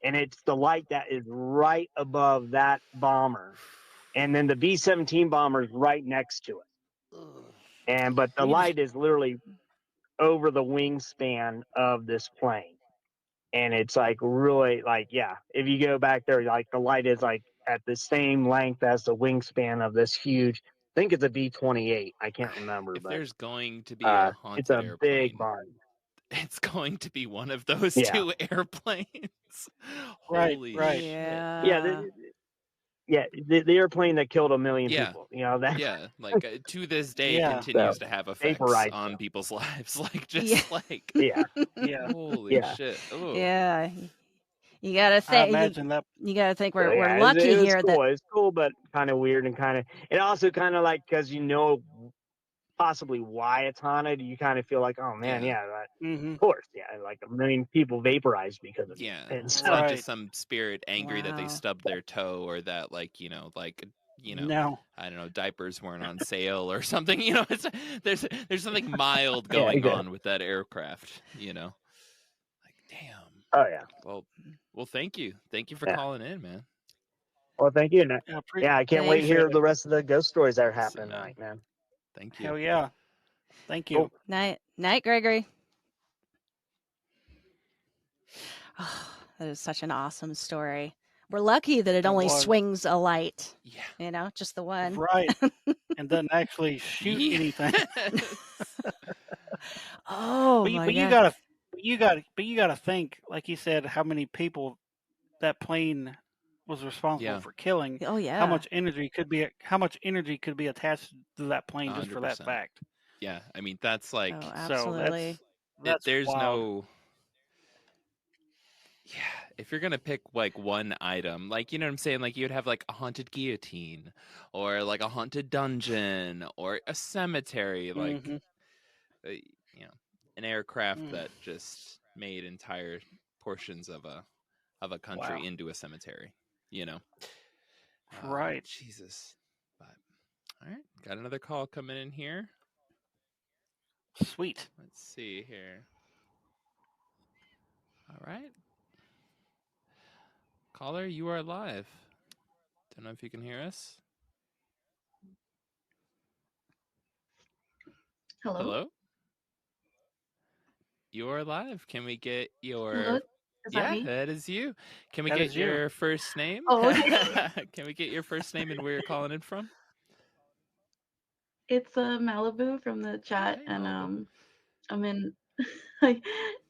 and it's the light that is right above that bomber, and then the B-17 bomber is right next to it. And but the You just- light is literally over the wingspan of this plane. And it's like really like, yeah, if you go back there, like the light is like at the same length as the wingspan of this huge, I think it's a B-28. I can't remember, If but there's going to be a it's haunted a big airplane, barn. it's going to be one of those Yeah. two airplanes. Right, Holy right. shit. Yeah, the airplane that killed 1 million Yeah. people. You know that. Yeah, like to this day Yeah. continues So, to have effects vaporized on them. people's lives. Like just Yeah. like Yeah, Yeah. holy Yeah. shit. Oh. Yeah. You gotta I think. imagine that. You gotta think so, we're yeah, lucky it was here cool. that. It was cool, but kind of weird and kind of. It also kind of like because possibly why it's haunted. You kind of feel like, oh man, Yeah. Mhm. of course, yeah, like 1 million people vaporized because of it. Yeah. And It's so, not Right. just some spirit angry that they Wow. stubbed their toe or that like, No. I don't know, diapers weren't on sale or something. It's there's something mild Yeah, going exactly. on with that aircraft, Like damn. Oh yeah. Well thank you. Thank you for Yeah. calling in, man. Well, thank you. Yeah, I can't wait to hear appreciate it. the rest of the ghost stories that are Awesome, happening man. tonight, man. Thank you. Hell yeah. Thank you. Cool. Night, Gregory. Oh, that is such an awesome story. We're lucky that it That only was. swings a light. Yeah. Just the one. Right. And doesn't actually shoot Yeah. anything. Oh But my you god. gotta think, like you said, how many people that plane was responsible Yeah. for killing. Oh yeah. How much energy could be attached to that plane just for that 100%. fact? Yeah, I mean that's like Oh, So absolutely. that's there's wild. no if you're gonna pick like one item, like you know what I'm saying, like you'd have like a haunted guillotine or like a haunted dungeon or a cemetery, like Mhm. uh, an aircraft Mm. that just made entire portions of a country Wow. into a cemetery, Right. Jesus. But all right, got another call coming in here. Sweet. Let's see here. All right. Caller, you are live. Don't know if you can hear us. Hello? You are live. Can we get your Hello? Is that me? that is you. Can we That get is you. your first name? Oh, okay. Can we get your first name and where you're calling in from? It's Malibu from the chat, Hey, and Malibu. I'm in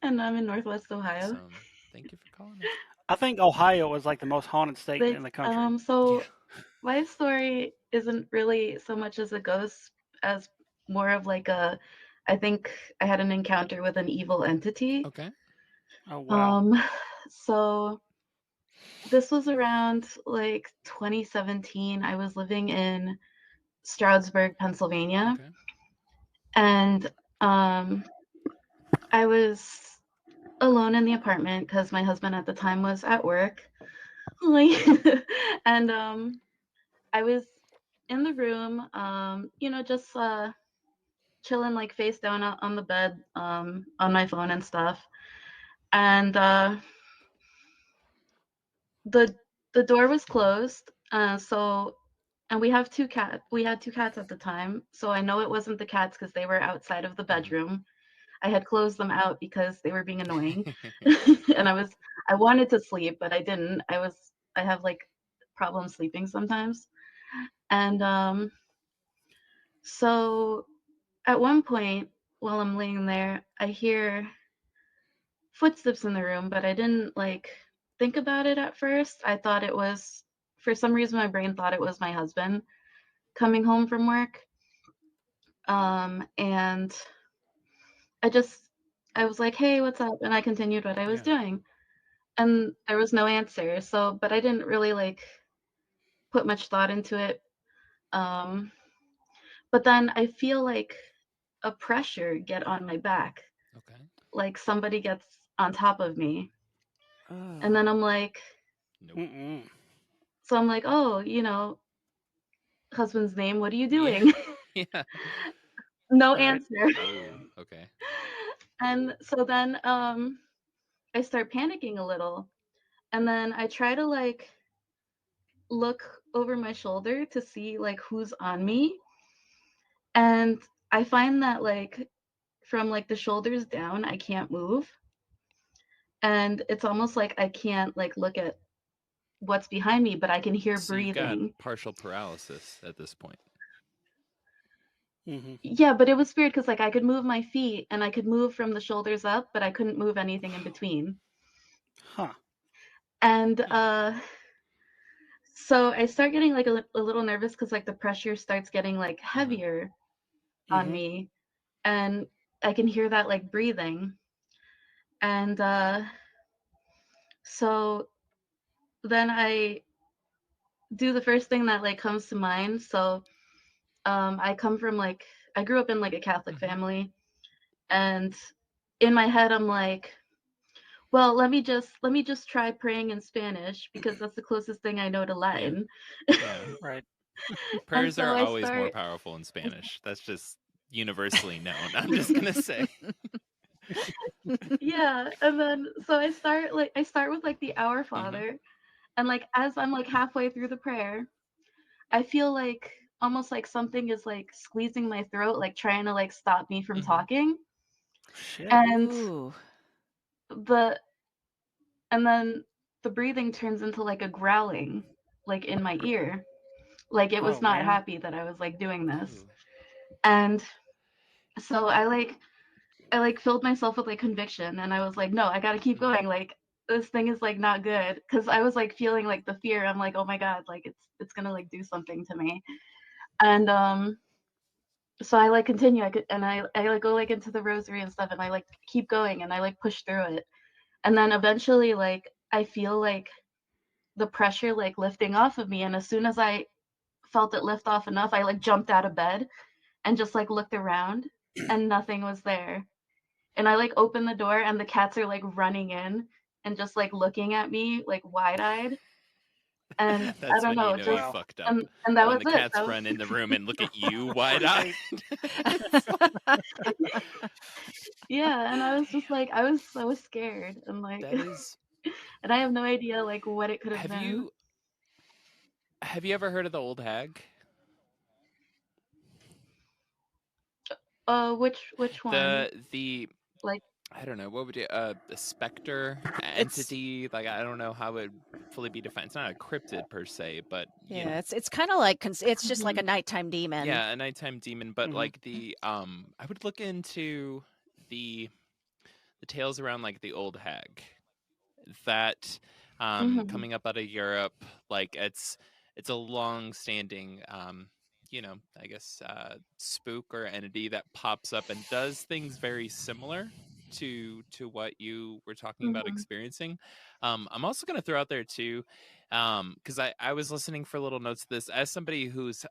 and I'm in Northwest Ohio. Awesome. Thank you for calling us. I think Ohio is like the most haunted state in the country. So my story isn't really so much as a ghost as more of like I think I had an encounter with an evil entity. Okay. Oh wow. So this was around like 2017. I was living in Stroudsburg, Pennsylvania. Okay. And I was alone in the apartment because my husband at the time was at work. And I was in the room, just chilling like face down on the bed, on my phone and stuff. And the door was closed. And we had two cats at the time, so I know it wasn't the cats because they were outside of the bedroom. I had closed them out because they were being annoying. And I wanted to sleep, but I didn't. I have like problems sleeping sometimes. And so at one point while I'm laying there, I hear footsteps in the room, but I didn't like think about it at first. I thought it was, for some reason my brain thought it was my husband coming home from work. And I was like, "Hey, what's up?" And I continued what I was doing. And there was no answer. So, but I didn't really like put much thought into it. But then I feel like a pressure get on my back. Okay. Like somebody gets on top of me. And then I'm like, Mm-mm. so I'm like, "Oh, husband's name, what are you doing?" Yeah. No Right. answer. Oh, okay. And so then I start panicking a little. And then I try to like look over my shoulder to see like who's on me. And I find that like from like the shoulders down, I can't move. And it's almost like I can't like look at what's behind me, but I can hear So you've got breathing. partial paralysis at this point. Mm-hmm. Yeah, but it was weird because like I could move my feet and I could move from the shoulders up, but I couldn't move anything in between. Huh. And so I start getting like a little nervous because like the pressure starts getting like heavier on Mm-hmm. me, and I can hear that like breathing. And so then I do the first thing that like comes to mind. So I come from like, I grew up in like a Catholic family, and in my head I'm like, well, let me just try praying in Spanish because that's the closest thing I know to Latin. Yeah. Right. Prayers so are I always more start, powerful in Spanish. That's just universally known. I'm just gonna say. yeah, and then so I start with like the Our Mm-hmm. Father, and like as I'm like halfway through the prayer, I feel like almost like something is like squeezing my throat, like trying to like stop me from Mhm. talking. Shit. And Ooh. then the breathing turns into like a growling, like in my ear. Like it was Oh, not man. happy that I was like doing this. Ooh. And so I filled myself with like conviction, and I was like, no, I gotta keep going. Like this thing is like not good. Cause I was like feeling like the fear. I'm like, oh my God, like it's gonna like do something to me. And so I like continue. I like go like into the rosary and stuff, and I like keep going, and I like push through it. And then eventually like I feel like the pressure like lifting off of me. And as soon as I felt it lift off enough, I like jumped out of bed and just like looked around, and nothing was there. And I like open the door, and the cats are like running in and just like looking at me like wide-eyed. And I That's don't when you know, know just you Wow. fucked up. and that When was the it. cats That was run in the room and look at you wide-eyed. yeah, and I was just like I was so scared, and like That is. and I have no idea like what it could have Have been. you ever heard of the old hag? Which one? The Like I don't know, what would you a specter entity, like I don't know how it would fully be defined. It's not a cryptid per se, but you know. Yeah, it's kind of like it's just like a Mhm. nighttime demon. Yeah, a nighttime demon, but Mhm. like I would look into the tales around like the old hag. That Mhm. coming up out of Europe, like it's a long standing I guess spook or entity that pops up and does things very similar to what you were talking about Mhm. experiencing. I'm also going to throw out there too, because I was listening for little notes of this as somebody who's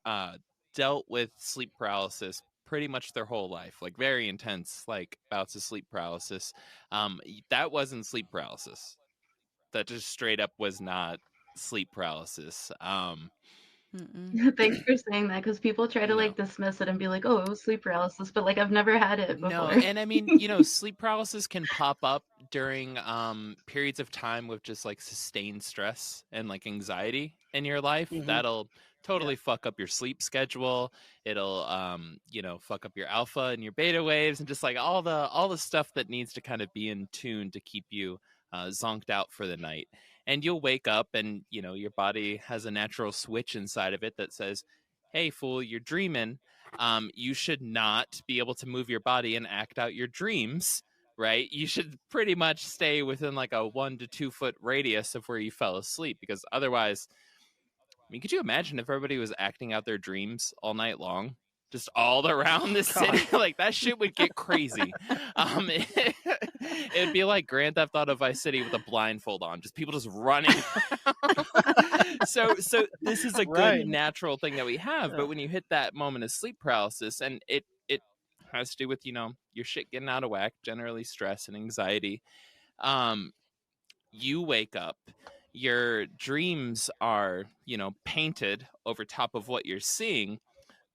dealt with sleep paralysis pretty much their whole life, like very intense like bouts of sleep paralysis. That wasn't sleep paralysis. That just straight up was not sleep paralysis. Mm-mm. Thanks for saying that, because people try to No. like dismiss it and be like, "Oh, it was sleep paralysis," but like I've never had it before. No, and I mean, you know, sleep paralysis can pop up during periods of time with just like sustained stress and like anxiety in your life. Mhm. That'll totally fuck up your sleep schedule. It'll you know, fuck up your alpha and your beta waves and just like all the stuff that needs to kind of be in tune to keep you zonked out for the night. And you'll wake up and, you know, your body has a natural switch inside of it that says, "Hey fool, you're dreaming." You should not be able to move your body and act out your dreams, right? You should pretty much stay within like a 1 to 2 foot radius of where you fell asleep, because otherwise, I mean, could you imagine if everybody was acting out their dreams all night long? Just all around the city, like that shit would get crazy. It'd be like Grand Theft Auto Vice City with a blindfold on, just people just running. So this is a good natural thing that we have, but when you hit that moment of sleep paralysis, and it has to do with, you know, your shit getting out of whack, generally stress and anxiety. You wake up, your dreams are, you know, painted over top of what you're seeing,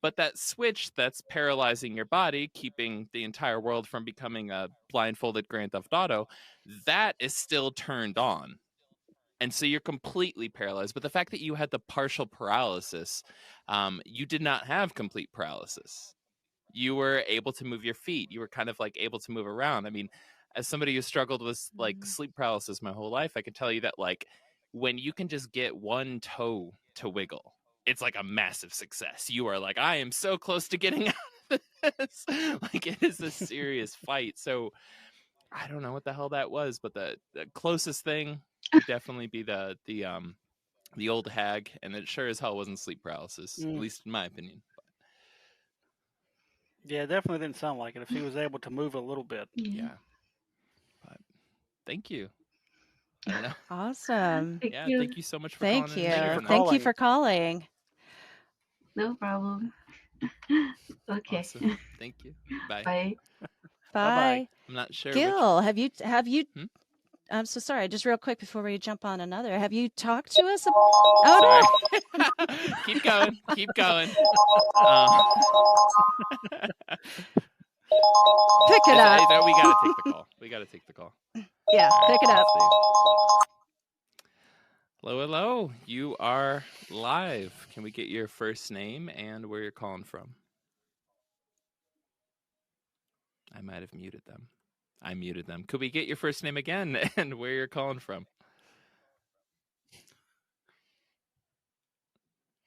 but that switch that's paralyzing your body, keeping the entire world from becoming a blindfolded Grand Theft Auto, that is still turned on. And so you're completely paralyzed. But the fact that you had the partial paralysis, you did not have complete paralysis. You were able to move your feet. You were kind of like able to move around. I mean, as somebody who struggled with like sleep paralysis my whole life, I can tell you that like when you can just get one toe to wiggle, it's like a massive success. You are like, I am so close to getting out of this. Like it is a serious fight. So I don't know what the hell that was, but the closest thing would definitely be the old hag, and it sure as hell wasn't sleep paralysis, at least in my opinion. Yeah, it definitely didn't sound like it. If she was able to move a little bit. Yeah. But thank you. I don't know. Awesome. Thank you so much for Thank calling you. in. Thank you for calling. No problem. Okay. Awesome. Thank you. Bye. Bye. Bye. I'm not sure. Gil, have you? I'm so sorry. Just real quick before we jump on another, have you talked to us? Oh no! Keep going. Keep going. Pick it up. We gotta take the call. We gotta take the call. Yeah, pick it up. Hello, hello. You are live. Can we get your first name and where you're calling from? I might have muted them. I muted them. Could we get your first name again and where you're calling from?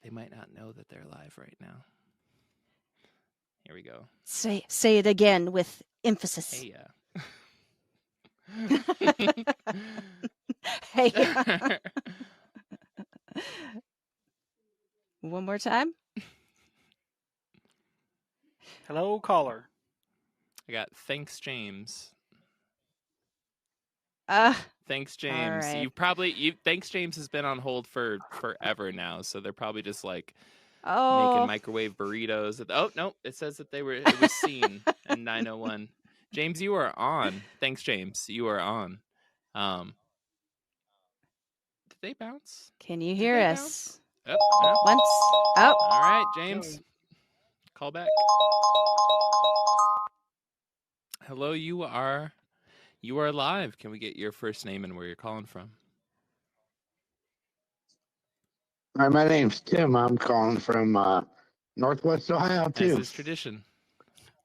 They might not know that they're live right now. Here we go. Say it again with emphasis. Hey, Hey. One more time. Hello, caller. I got thanks, James. Thanks, James. Right. Thanks, James has been on hold for forever now, so they're probably just like making microwave burritos. Oh no, it says that it was seen in 901. James, you are on. Thanks, James. You are on. Did they bounce? Can you hear us? Oh, no. Once. Oh. All right, James. Call back. Hello, you are live. Can we get your first name and where you're calling from? Hi, my name's Tim. I'm calling from Northwest Ohio, too. As is tradition.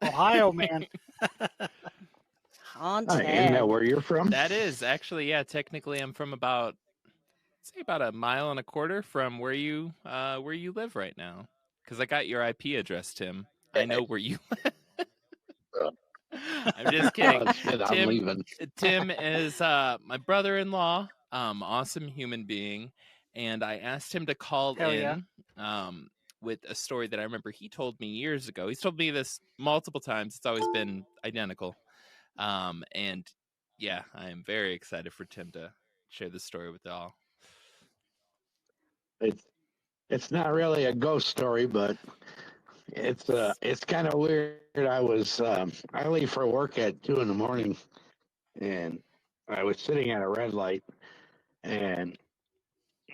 Ohio, man. On Isn't that where you're from? That is. Actually, yeah, technically I'm from about a mile and a quarter from where you live right now. Because I got your IP address, Tim. I know where you live. I'm just kidding. I'm leaving. Tim is my brother-in-law, awesome human being, and I asked him to call in with a story that I remember he told me years ago. He's told me this multiple times. It's always been identical. And yeah, I am very excited for Tim to share this story with y'all. It's not really a ghost story, but it's kind of weird. I leave for work at 2 a.m, and I was sitting at a red light, and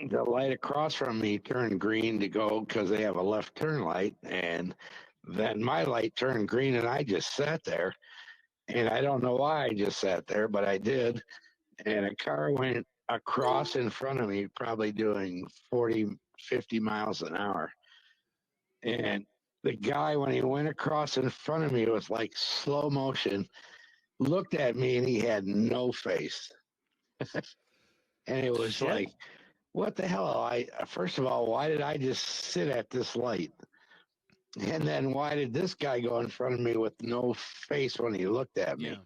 the light across from me turned green to go because they have a left turn light, and then my light turned green, and I just sat there, and I don't know why I just sat there, but I did, and a car went across in front of me, probably doing 40, 50 miles an hour, and the guy, when he went across in front of me, it was like slow motion, looked at me, and he had no face. And it was Shit. like, what the hell? First of all, why did I just sit at this light? And then why did this guy go in front of me with no face when he looked at me?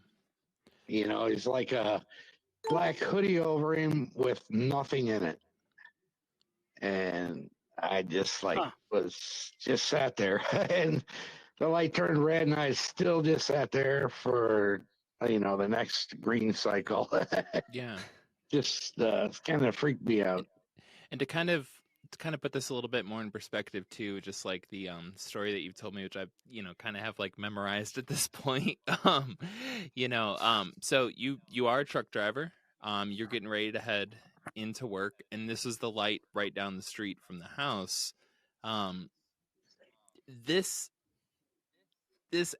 Yeah. He's like a black hoodie over him with nothing in it. And I just was just sat there, and the light turned red, and I still just sat there for the next green cycle. Yeah. Just kind of freaked me out. And to kind of put this a little bit more in perspective too, just like the story that you've told me, which I've kind of have like memorized at this point. So you are a truck driver. You're getting ready to head into work, and this is the light right down the street from the house. This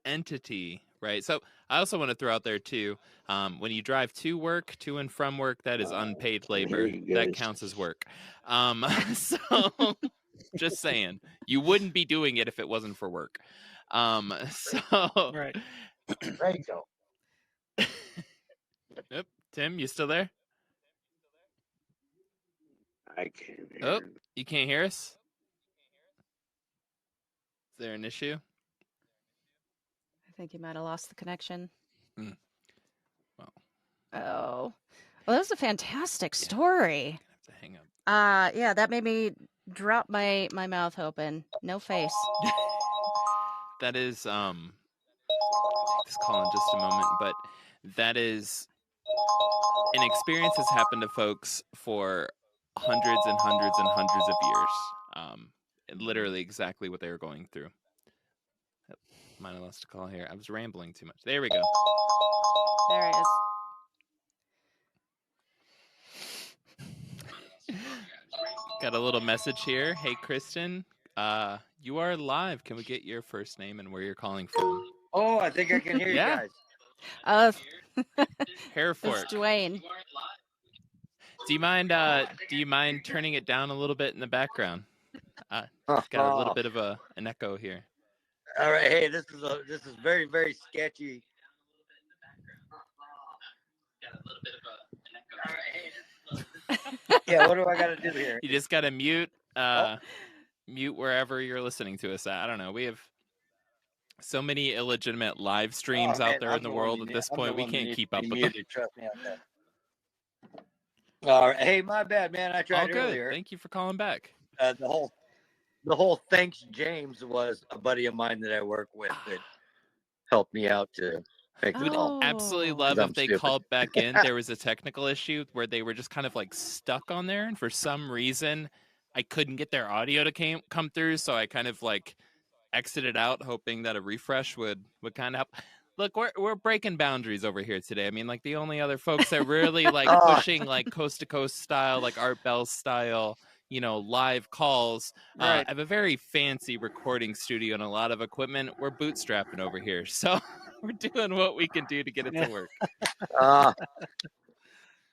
entity, right? So I also want to throw out there too, when you drive to work, to and from work, that is unpaid labor. That counts as work. So just saying, you wouldn't be doing it if it wasn't for work. Right. Rachel. Yep. Tim, you still there? I can't hear. Oh, you can't hear us? Is there an issue? I think you might have lost the connection. Mm. Well. Oh. Well, that was a fantastic story. Have to hang up. Yeah, that made me drop my mouth open. No face. That is I'll take this call in just a moment, but that is an experience that's happened to folks for hundreds and hundreds and hundreds of years. Literally exactly what they were going through. Mine lost a call here. I was rambling too much. There we go. There it is. Got a little message here. Hey, Kristen, you are live. Can we get your first name and where you're calling from? Oh, I think I can hear Yeah. you guys. Hereford. It's Dwayne. Do you mind turning it down a little bit in the background? It's got a little bit of an echo here. All right, hey, this is very, very sketchy. Yeah, what do I got to do here? You just got to mute wherever you're listening to us at. I don't know. We have so many illegitimate live streams out there in the world at this point. We can't keep up with them. Trust me on that. All right, hey, my bad, man. I tried All good. earlier. Thank you for calling back. The whole thanks James was a buddy of mine that I work with that helped me out to make the call. Absolutely love if they called back in. There was a technical issue where they were just kind of like stuck on there, and for some reason I couldn't get their audio to come through, so I kind of like exited out, hoping that a refresh would kind of help. Look, we're breaking boundaries over here today. I mean, like the only other folks that really like pushing like coast to coast style, like Art Bell style, live calls. Right. I have a very fancy recording studio and a lot of equipment. We're bootstrapping over here, so we're doing what we can do to get it to work.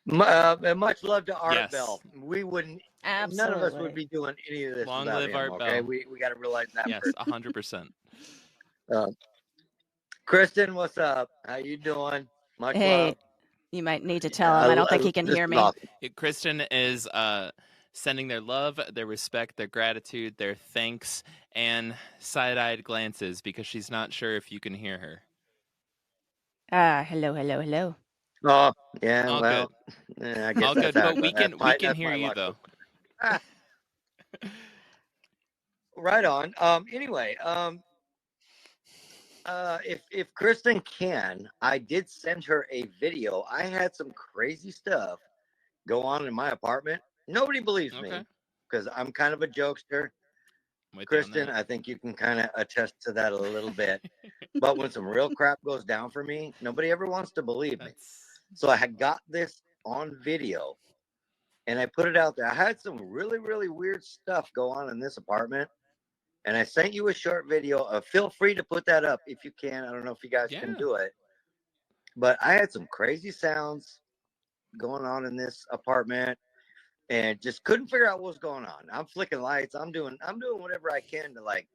Much love to Art Bell. We wouldn't. Absolutely. None of us would be doing any of this. Long without live him, Art okay? Bell. We got to realize that. Yes, 100%. Kristen, what's up? How you doing? Much Hey, love. you might need to tell him. I don't think he can hear me. Awesome. Kristen is sending their love, their respect, their gratitude, their thanks, and side-eyed glances because she's not sure if you can hear her. Hello. Oh, yeah. All well, good. I guess All that's good, but that. we can hear you though. Right on. Anyway, if Kristen can, I did send her a video. I had some crazy stuff go on in my apartment. Nobody believes me because I'm kind of a jokester. Kristen, I think you can kind of attest to that a little bit. But when some real crap goes down for me, nobody ever wants to believe me. So I had got this on video and I put it out there. I had some really, really weird stuff go on in this apartment. And I sent you a short video. Feel free to put that up if you can. I don't know if you guys can do it. But I had some crazy sounds going on in this apartment and just couldn't figure out what was going on. I'm flicking lights. I'm doing whatever I can to, like,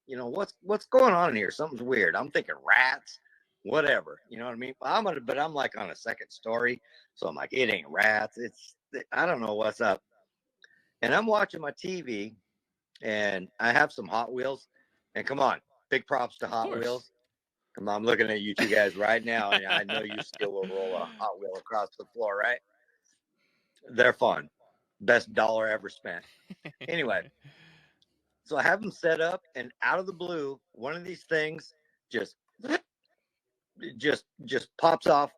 you know, what's going on here? Something's weird. I'm thinking rats, whatever. You know what I mean? But I'm like on a second story. So I'm like, it ain't rats. I don't know what's up. And I'm watching my TV and I have some Hot Wheels. And come on, big props to Hot Wheels. Come on, I'm looking at you two guys right now, and I know you still will roll a Hot Wheel across the floor, right? They're fun. Best dollar ever spent. Anyway, so I have them set up, and out of the blue, one of these things just pops off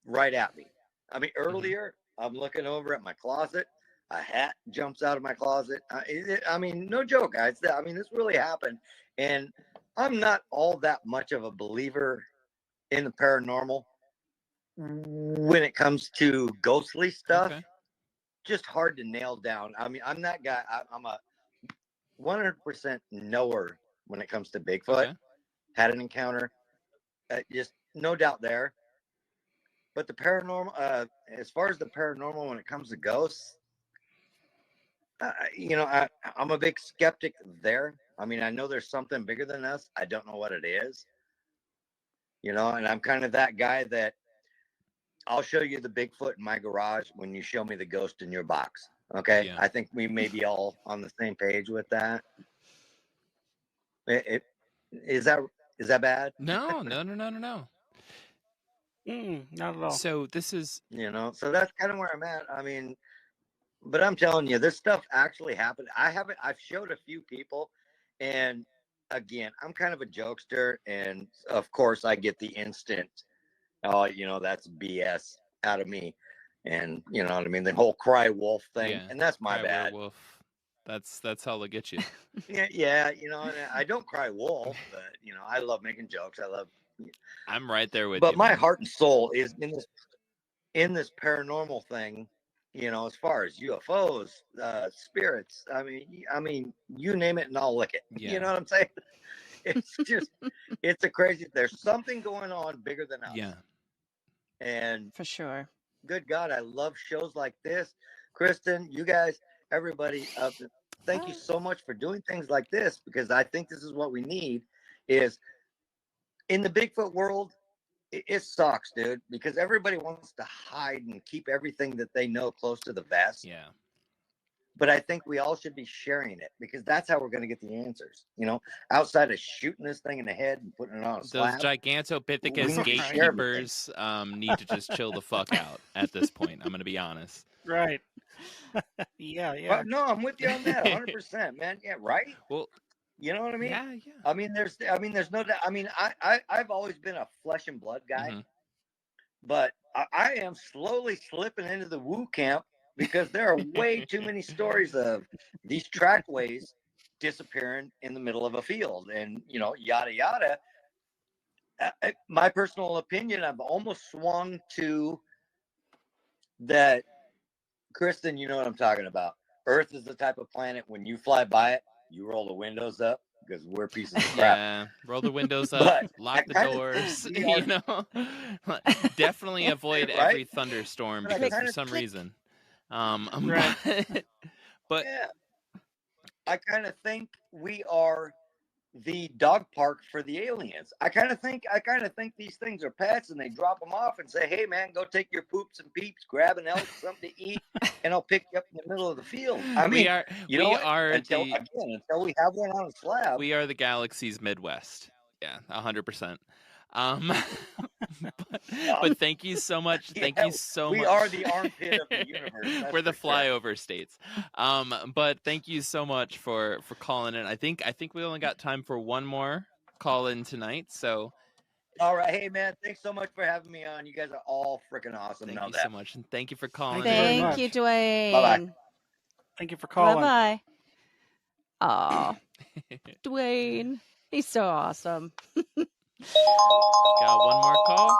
right at me. I mean, earlier, I'm looking over at my closet. A hat jumps out of my closet. I mean, no joke, guys. I mean, this really happened. And I'm not all that much of a believer in the paranormal when it comes to ghostly stuff. Okay. Just hard to nail down. I mean, I'm that guy. I'm a 100% knower when it comes to Bigfoot. Okay. Had an encounter. Just no doubt there. But the paranormal, as far as the paranormal when it comes to ghosts, you know, I'm a big skeptic there. I mean, I know there's something bigger than us. I don't know what it is. You know, and I'm kind of that guy that I'll show you the Bigfoot in my garage when you show me the ghost in your box. Okay. Yeah. I think we may be all on the same page with that. Is that bad? No. Not at all. So this is, you know, so that's kind of where I'm at. I mean, but I'm telling you, this stuff actually happened. I've showed a few people, and again, I'm kind of a jokester, and of course I get the instant, oh, you know, that's BS out of me. And you know what I mean? The whole cry wolf thing. Yeah, and that's my bad. Wolf. That's how they'll get you. Yeah, you know, and I don't cry wolf, but you know, I love making jokes. I'm right there with you. But my heart and soul is in this paranormal thing, you know, as far as UFOs, spirits. I mean, you name it and I'll lick it. Yeah. You know what I'm saying? It's just, it's a crazy. There's something going on bigger than us. Yeah. And for sure. Good God, I love shows like this. Kristen, you guys, everybody, thank you so much for doing things like this, because I think this is what we need. Is in the Bigfoot world, it sucks, dude, because everybody wants to hide and keep everything that they know close to the vest. Yeah. But I think we all should be sharing it, because that's how we're going to get the answers. You know, outside of shooting this thing in the head and putting it on a slab. Those Gigantopithecus gatekeepers need to just chill the fuck out at this point. I'm going to be honest. Right. Yeah. Well, no, I'm with you on that 100%, man. Yeah, right? Well, you know what I mean? Yeah. I mean, there's no doubt. I mean, I've always been a flesh and blood guy, but I am slowly slipping into the woo camp, because there are way too many stories of these trackways disappearing in the middle of a field, and you know, yada yada. My personal opinion, I've almost swung to that. Kristen, you know what I'm talking about. Earth is the type of planet when you fly by it, you roll the windows up, because we're pieces of crap. Yeah, roll the windows up, lock the doors. You know, definitely avoid every thunderstorm, because for some reason. Right. But yeah, I kind of think we are the dog park for the aliens. I kind of think these things are pets, and they drop them off and say, "Hey, man, go take your poops and peeps, grab an elk, something to eat, and I'll pick you up in the middle of the field." I mean, until we have one on a slab. We are the galaxy's Midwest. Yeah, 100%. But thank you so much. Thank you so much. We are the armpit of the universe. We're the flyover states. But thank you so much for calling in. I think we only got time for one more call in tonight. So all right, hey man, thanks so much for having me on. You guys are all freaking awesome. Thank you so much, and thank you for calling. Thank you, Dwayne. Bye bye. Thank you for calling. Bye bye. Aw, Dwayne, he's so awesome. Got one more call.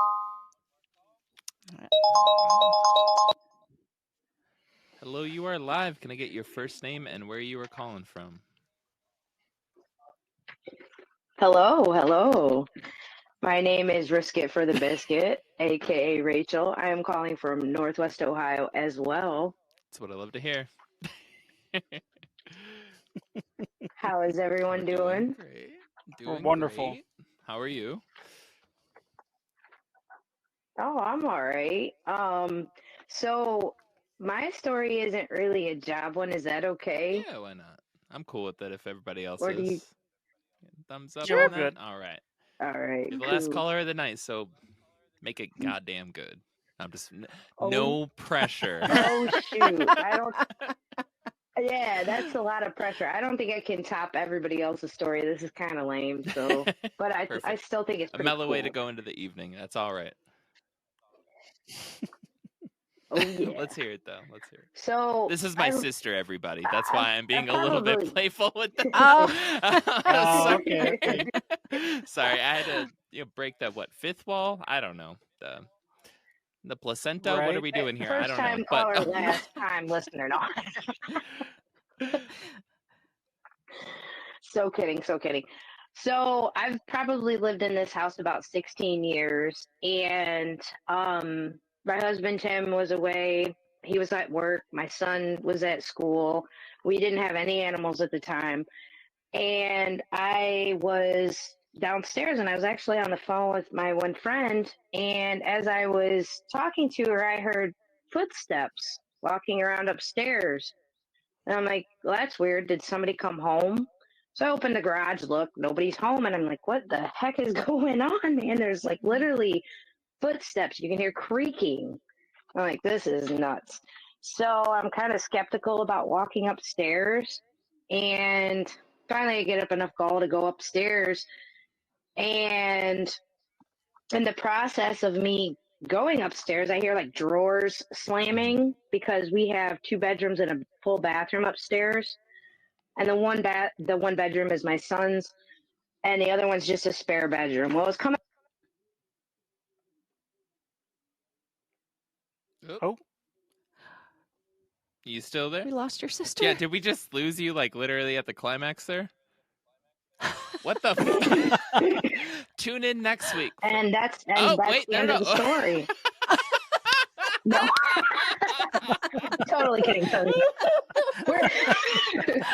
Hello, you are live. Can I get your first name and where you are calling from? Hello. My name is Risk It for the Biscuit, aka Rachel. I am calling from Northwest Ohio as well. That's what I love to hear. How is everyone doing? Great. We're Doing wonderful. great. How are you? Oh, I'm all right. So my story isn't really a job one. Is that okay? Yeah, why not? I'm cool with it if everybody else Or do is. you? Thumbs up Sure. on that? Good. All right. All right, You're the cool. last caller of the night, so make it goddamn good. I'm just Oh. no pressure. Oh shoot! I don't. Yeah, that's a lot of pressure. I don't think I can top everybody else's story. This is kind of lame. So, but I Perfect. still think it's A pretty mellow cool. way to go into the evening. That's all right. Oh yeah. Let's hear it though. Let's hear it. So This is my sister, everybody. That's I- why I'm being I a little bit probably- playful with that. Oh. Okay. Sorry, I had to break that fifth wall? I don't know. The placenta. What are Right. we doing here? First I don't know. time But caller, last time listener. No. So kidding. So I've probably lived in this house about 16 years, and my husband Tim was away. He was at work. My son was at school. We didn't have any animals at the time, and I was downstairs, and I was actually on the phone with my one friend. And as I was talking to her, I heard footsteps walking around upstairs. And I'm like, well, that's weird. Did somebody come home? So I opened the garage, look, nobody's home. And I'm like, what the heck is going on, man? There's like literally footsteps. You can hear creaking. I'm like, this is nuts. So I'm kind of skeptical about walking upstairs. And finally, I get up enough gall to go upstairs. And in the process of me going upstairs, I hear like drawers slamming because we have 2 bedrooms and a full bathroom upstairs. And the one bedroom is my son's, and the other one's just a spare bedroom. Well, it's coming. Oh. You still there? We lost your sister. Yeah, did we just lose you literally at the climax there? What the Tune in next week. And that's the end of the story. No. Totally kidding.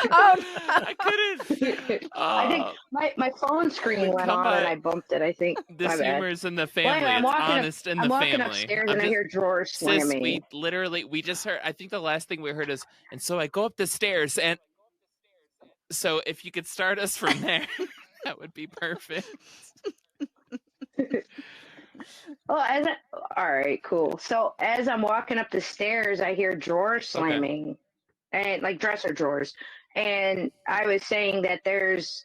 I couldn't. I think my phone screen went on and I bumped it. I think this humor is in the family. Well, anyway, it's honest in the I'm family. walking upstairs and I hear drawers slamming. We just heard. I think the last thing we heard is, and so I go up the stairs, and so if you could start us from there, that would be perfect. Well, all right, cool. So as I'm walking up the stairs, I hear drawers slamming, and like dresser drawers. And I was saying that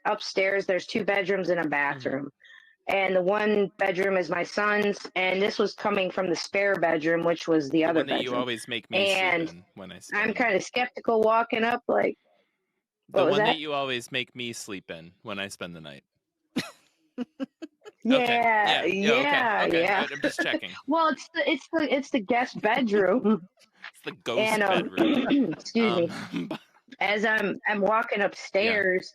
upstairs, there's 2 bedrooms and a bathroom. And the one bedroom is my son's, and this was coming from the spare bedroom, which was the other bedroom. You always make me sleep in when I sleep. I'm kind of skeptical walking up, like the one that you always make me sleep in when I spend the night. Yeah. Okay. I'm just checking. Well, it's the guest bedroom. It's the ghost bedroom. Excuse me. As I'm walking upstairs.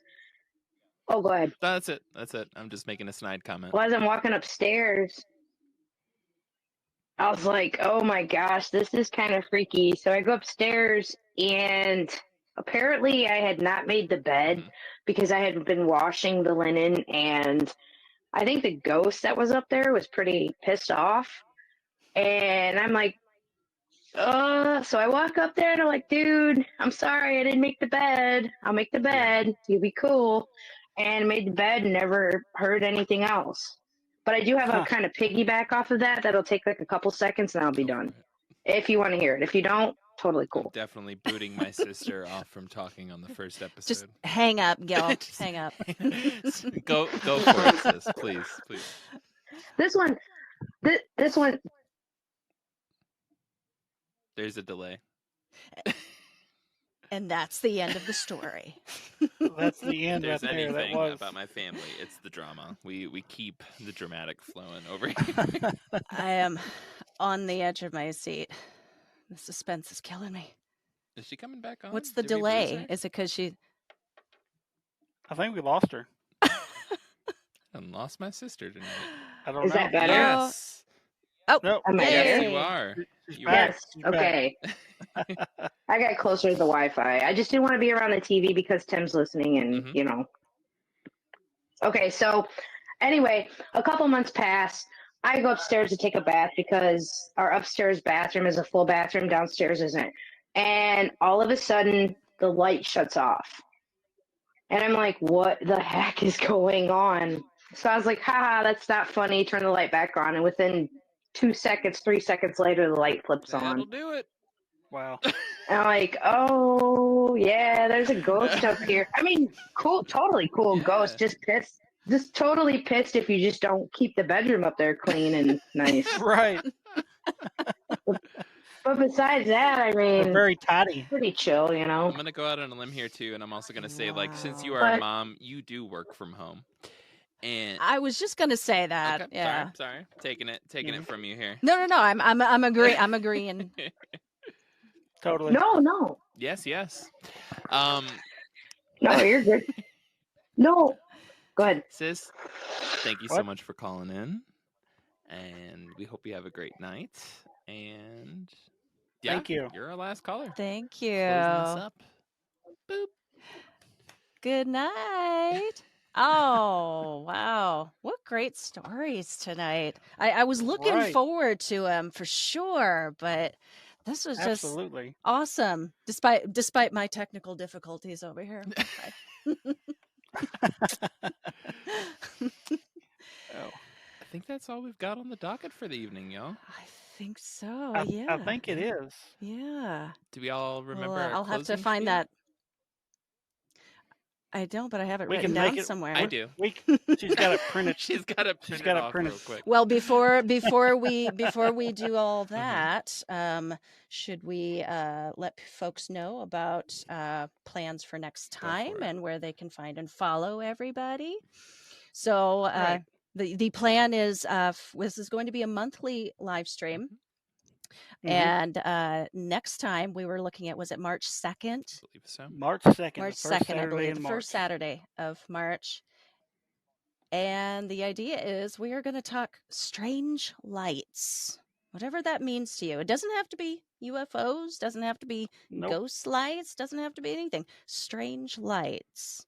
Yeah. Oh, go ahead. That's it. I'm just making a snide comment. Well, as I'm walking upstairs, I was like, "Oh my gosh, this is kind of freaky." So I go upstairs, and apparently I had not made the bed because I had been washing the linen, and I think the ghost that was up there was pretty pissed off. And I'm like, so I walk up there and I'm like, dude, I'm sorry, I didn't make the bed. I'll make the bed. You'll be cool. And made the bed and never heard anything else. But I do have a kind of piggyback off of that. That'll take like a couple seconds and I'll be done. If you want to hear it. If you don't, totally cool. I'm definitely booting my sister off from talking on the first episode. Just hang up, Gil. Hang up. Go for it, sis. Please. This one. There's a delay. And that's the end of the story. That's the end There's right there. That anything was about my family, it's the drama. We keep the dramatic flowing over here. I am on the edge of my seat. The suspense is killing me. Is she coming back on? What's the Did we lose delay? her? Is it because she? I think we lost her. I lost my sister tonight. I don't Is know. that better? Yes. Oh, Nope. Am I yay. Yes, there? you are. She's You back. are. Yes. She's back. Okay. I got closer to the Wi-Fi. I just didn't want to be around the TV because Tim's listening, and Mhm. you know. Okay, so anyway, a couple months pass. I go upstairs to take a bath because our upstairs bathroom is a full bathroom, downstairs isn't. And all of a sudden, the light shuts off. And I'm like, what the heck is going on? So I was like, haha, that's not funny. Turn the light back on. And within 2 seconds, 3 seconds later, the light flips That'll on. do it. Wow. And I'm like, oh, yeah, there's a ghost up here. I mean, cool, totally cool Yeah. ghost. Just pissed. Just totally pissed if you just don't keep the bedroom up there clean and nice. Right. But besides that, I They're mean, very tidy. pretty chill, you know. I'm going to go out on a limb here, too, and I'm also going to say, like, since you Wow. are a But- mom, you do work from home. And I was just gonna say that. okay, Yeah. sorry. Taking it from you here. No. I'm agreeing. I'm agreeing. Totally. No, Yes. no, you're good. No, go ahead. Sis, thank you so What? much for calling in. And we hope you have a great night. And yeah, Thank you. You're our last caller. Thank you. Closing this up. Boop. Good night. Oh, wow. What great stories tonight. I was looking Right. forward to them for sure, but this was just Absolutely. awesome despite my technical difficulties over here. Oh, I think that's all we've got on the docket for the evening, y'all. I think so. I Yeah. think it is. Yeah. Do we all remember Well, our I'll have to closing find spiel? that. I don't, but I have it We written can make down it- somewhere. I do. She's got it printed. She's got it She's printed got it off printed. real quick. Well, before we do all that, should we let folks know about plans for next Go for time it. and where they can find and follow everybody? So Right. the plan is this is going to be a monthly live stream. Mhm. And next time we were looking at, was it March 2nd? I believe so. March 2nd. March the first 2nd, I Saturday believe, in the March. first Saturday of March. And the idea is we are going to talk strange lights, whatever that means to you. It doesn't have to be UFOs, doesn't have to be Nope. ghost lights, doesn't have to be anything. Strange lights.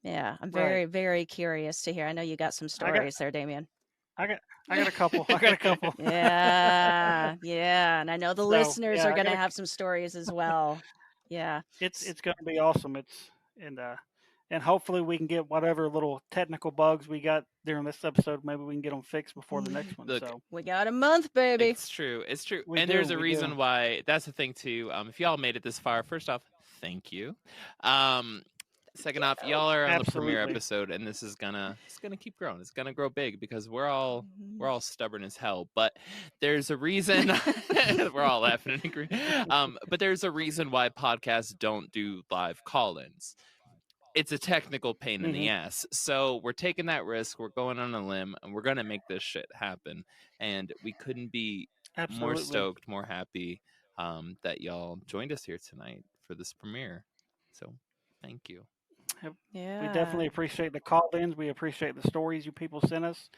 Yeah, I'm Right. very, very curious to hear. I know you got some stories there, Damien. I got a couple. I got a couple. Yeah. And I know the So, listeners yeah, are I going to gotta- have some stories as well. Yeah. It's going to be awesome. And hopefully we can get whatever little technical bugs we got during this episode. Maybe we can get them fixed before the next one. Look, So We got a month, baby. It's true. We And do, there's a we reason do. why. That's the thing too. If y'all made it this far, first off, thank you. Second off, y'all are on the premiere Absolutely. episode, and it's gonna keep growing. It's gonna grow big because we're all stubborn as hell. But there's a reason. We're all laughing and agreeing. But there's a reason why podcasts don't do live call-ins. It's a technical pain in the ass. So we're taking that risk. We're going on a limb, and we're gonna make this shit happen. And we couldn't be more Absolutely. stoked, more happy that y'all joined us here tonight for this premiere. So thank you. Yeah. We definitely appreciate the call-ins. We appreciate the stories you people sent us.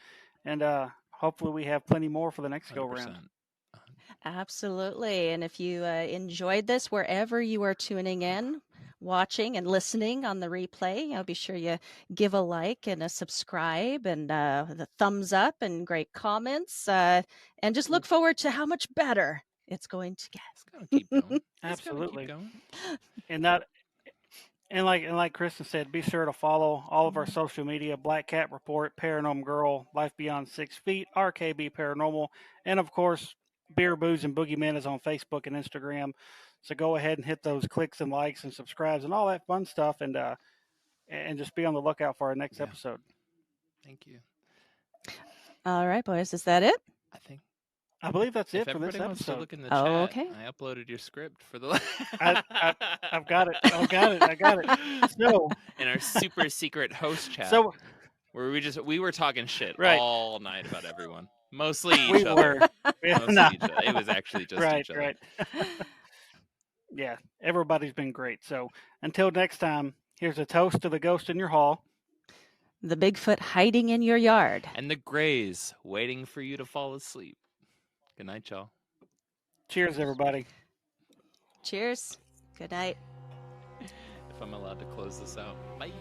And hopefully we have plenty more for the next go-round. 100%. Absolutely. And if you enjoyed this, wherever you are tuning in, watching and listening on the replay, be sure you give a like and a subscribe and the thumbs up and great comments. And just look forward to how much better it's going to get. It's gonna keep going. It's gonna Absolutely. keep going. And like Kristen said, be sure to follow all of our social media: Black Cat Report, Paranormal Girl, Life Beyond 6 Feet, RKB Paranormal, and of course, Beer, Booze, and Boogeymen is on Facebook and Instagram. So go ahead and hit those clicks and likes and subscribes and all that fun stuff, and just be on the lookout for our next episode. Thank you. All right, boys. Is that it? I believe that's If it for this everybody wants to episode. look in the Oh, chat, okay. I uploaded your script for the. I've got it. I got it. So in our super secret host chat, So where we were talking shit Right. all night about everyone, mostly each we other. were. Mostly No. each other. It was actually just Right, each other. right. Yeah, everybody's been great. So until next time, here's a toast to the ghost in your hall. The Bigfoot hiding in your yard. And the Greys waiting for you to fall asleep. Good night, y'all. Cheers, everybody. Cheers. Good night. If I'm allowed to close this out. Bye.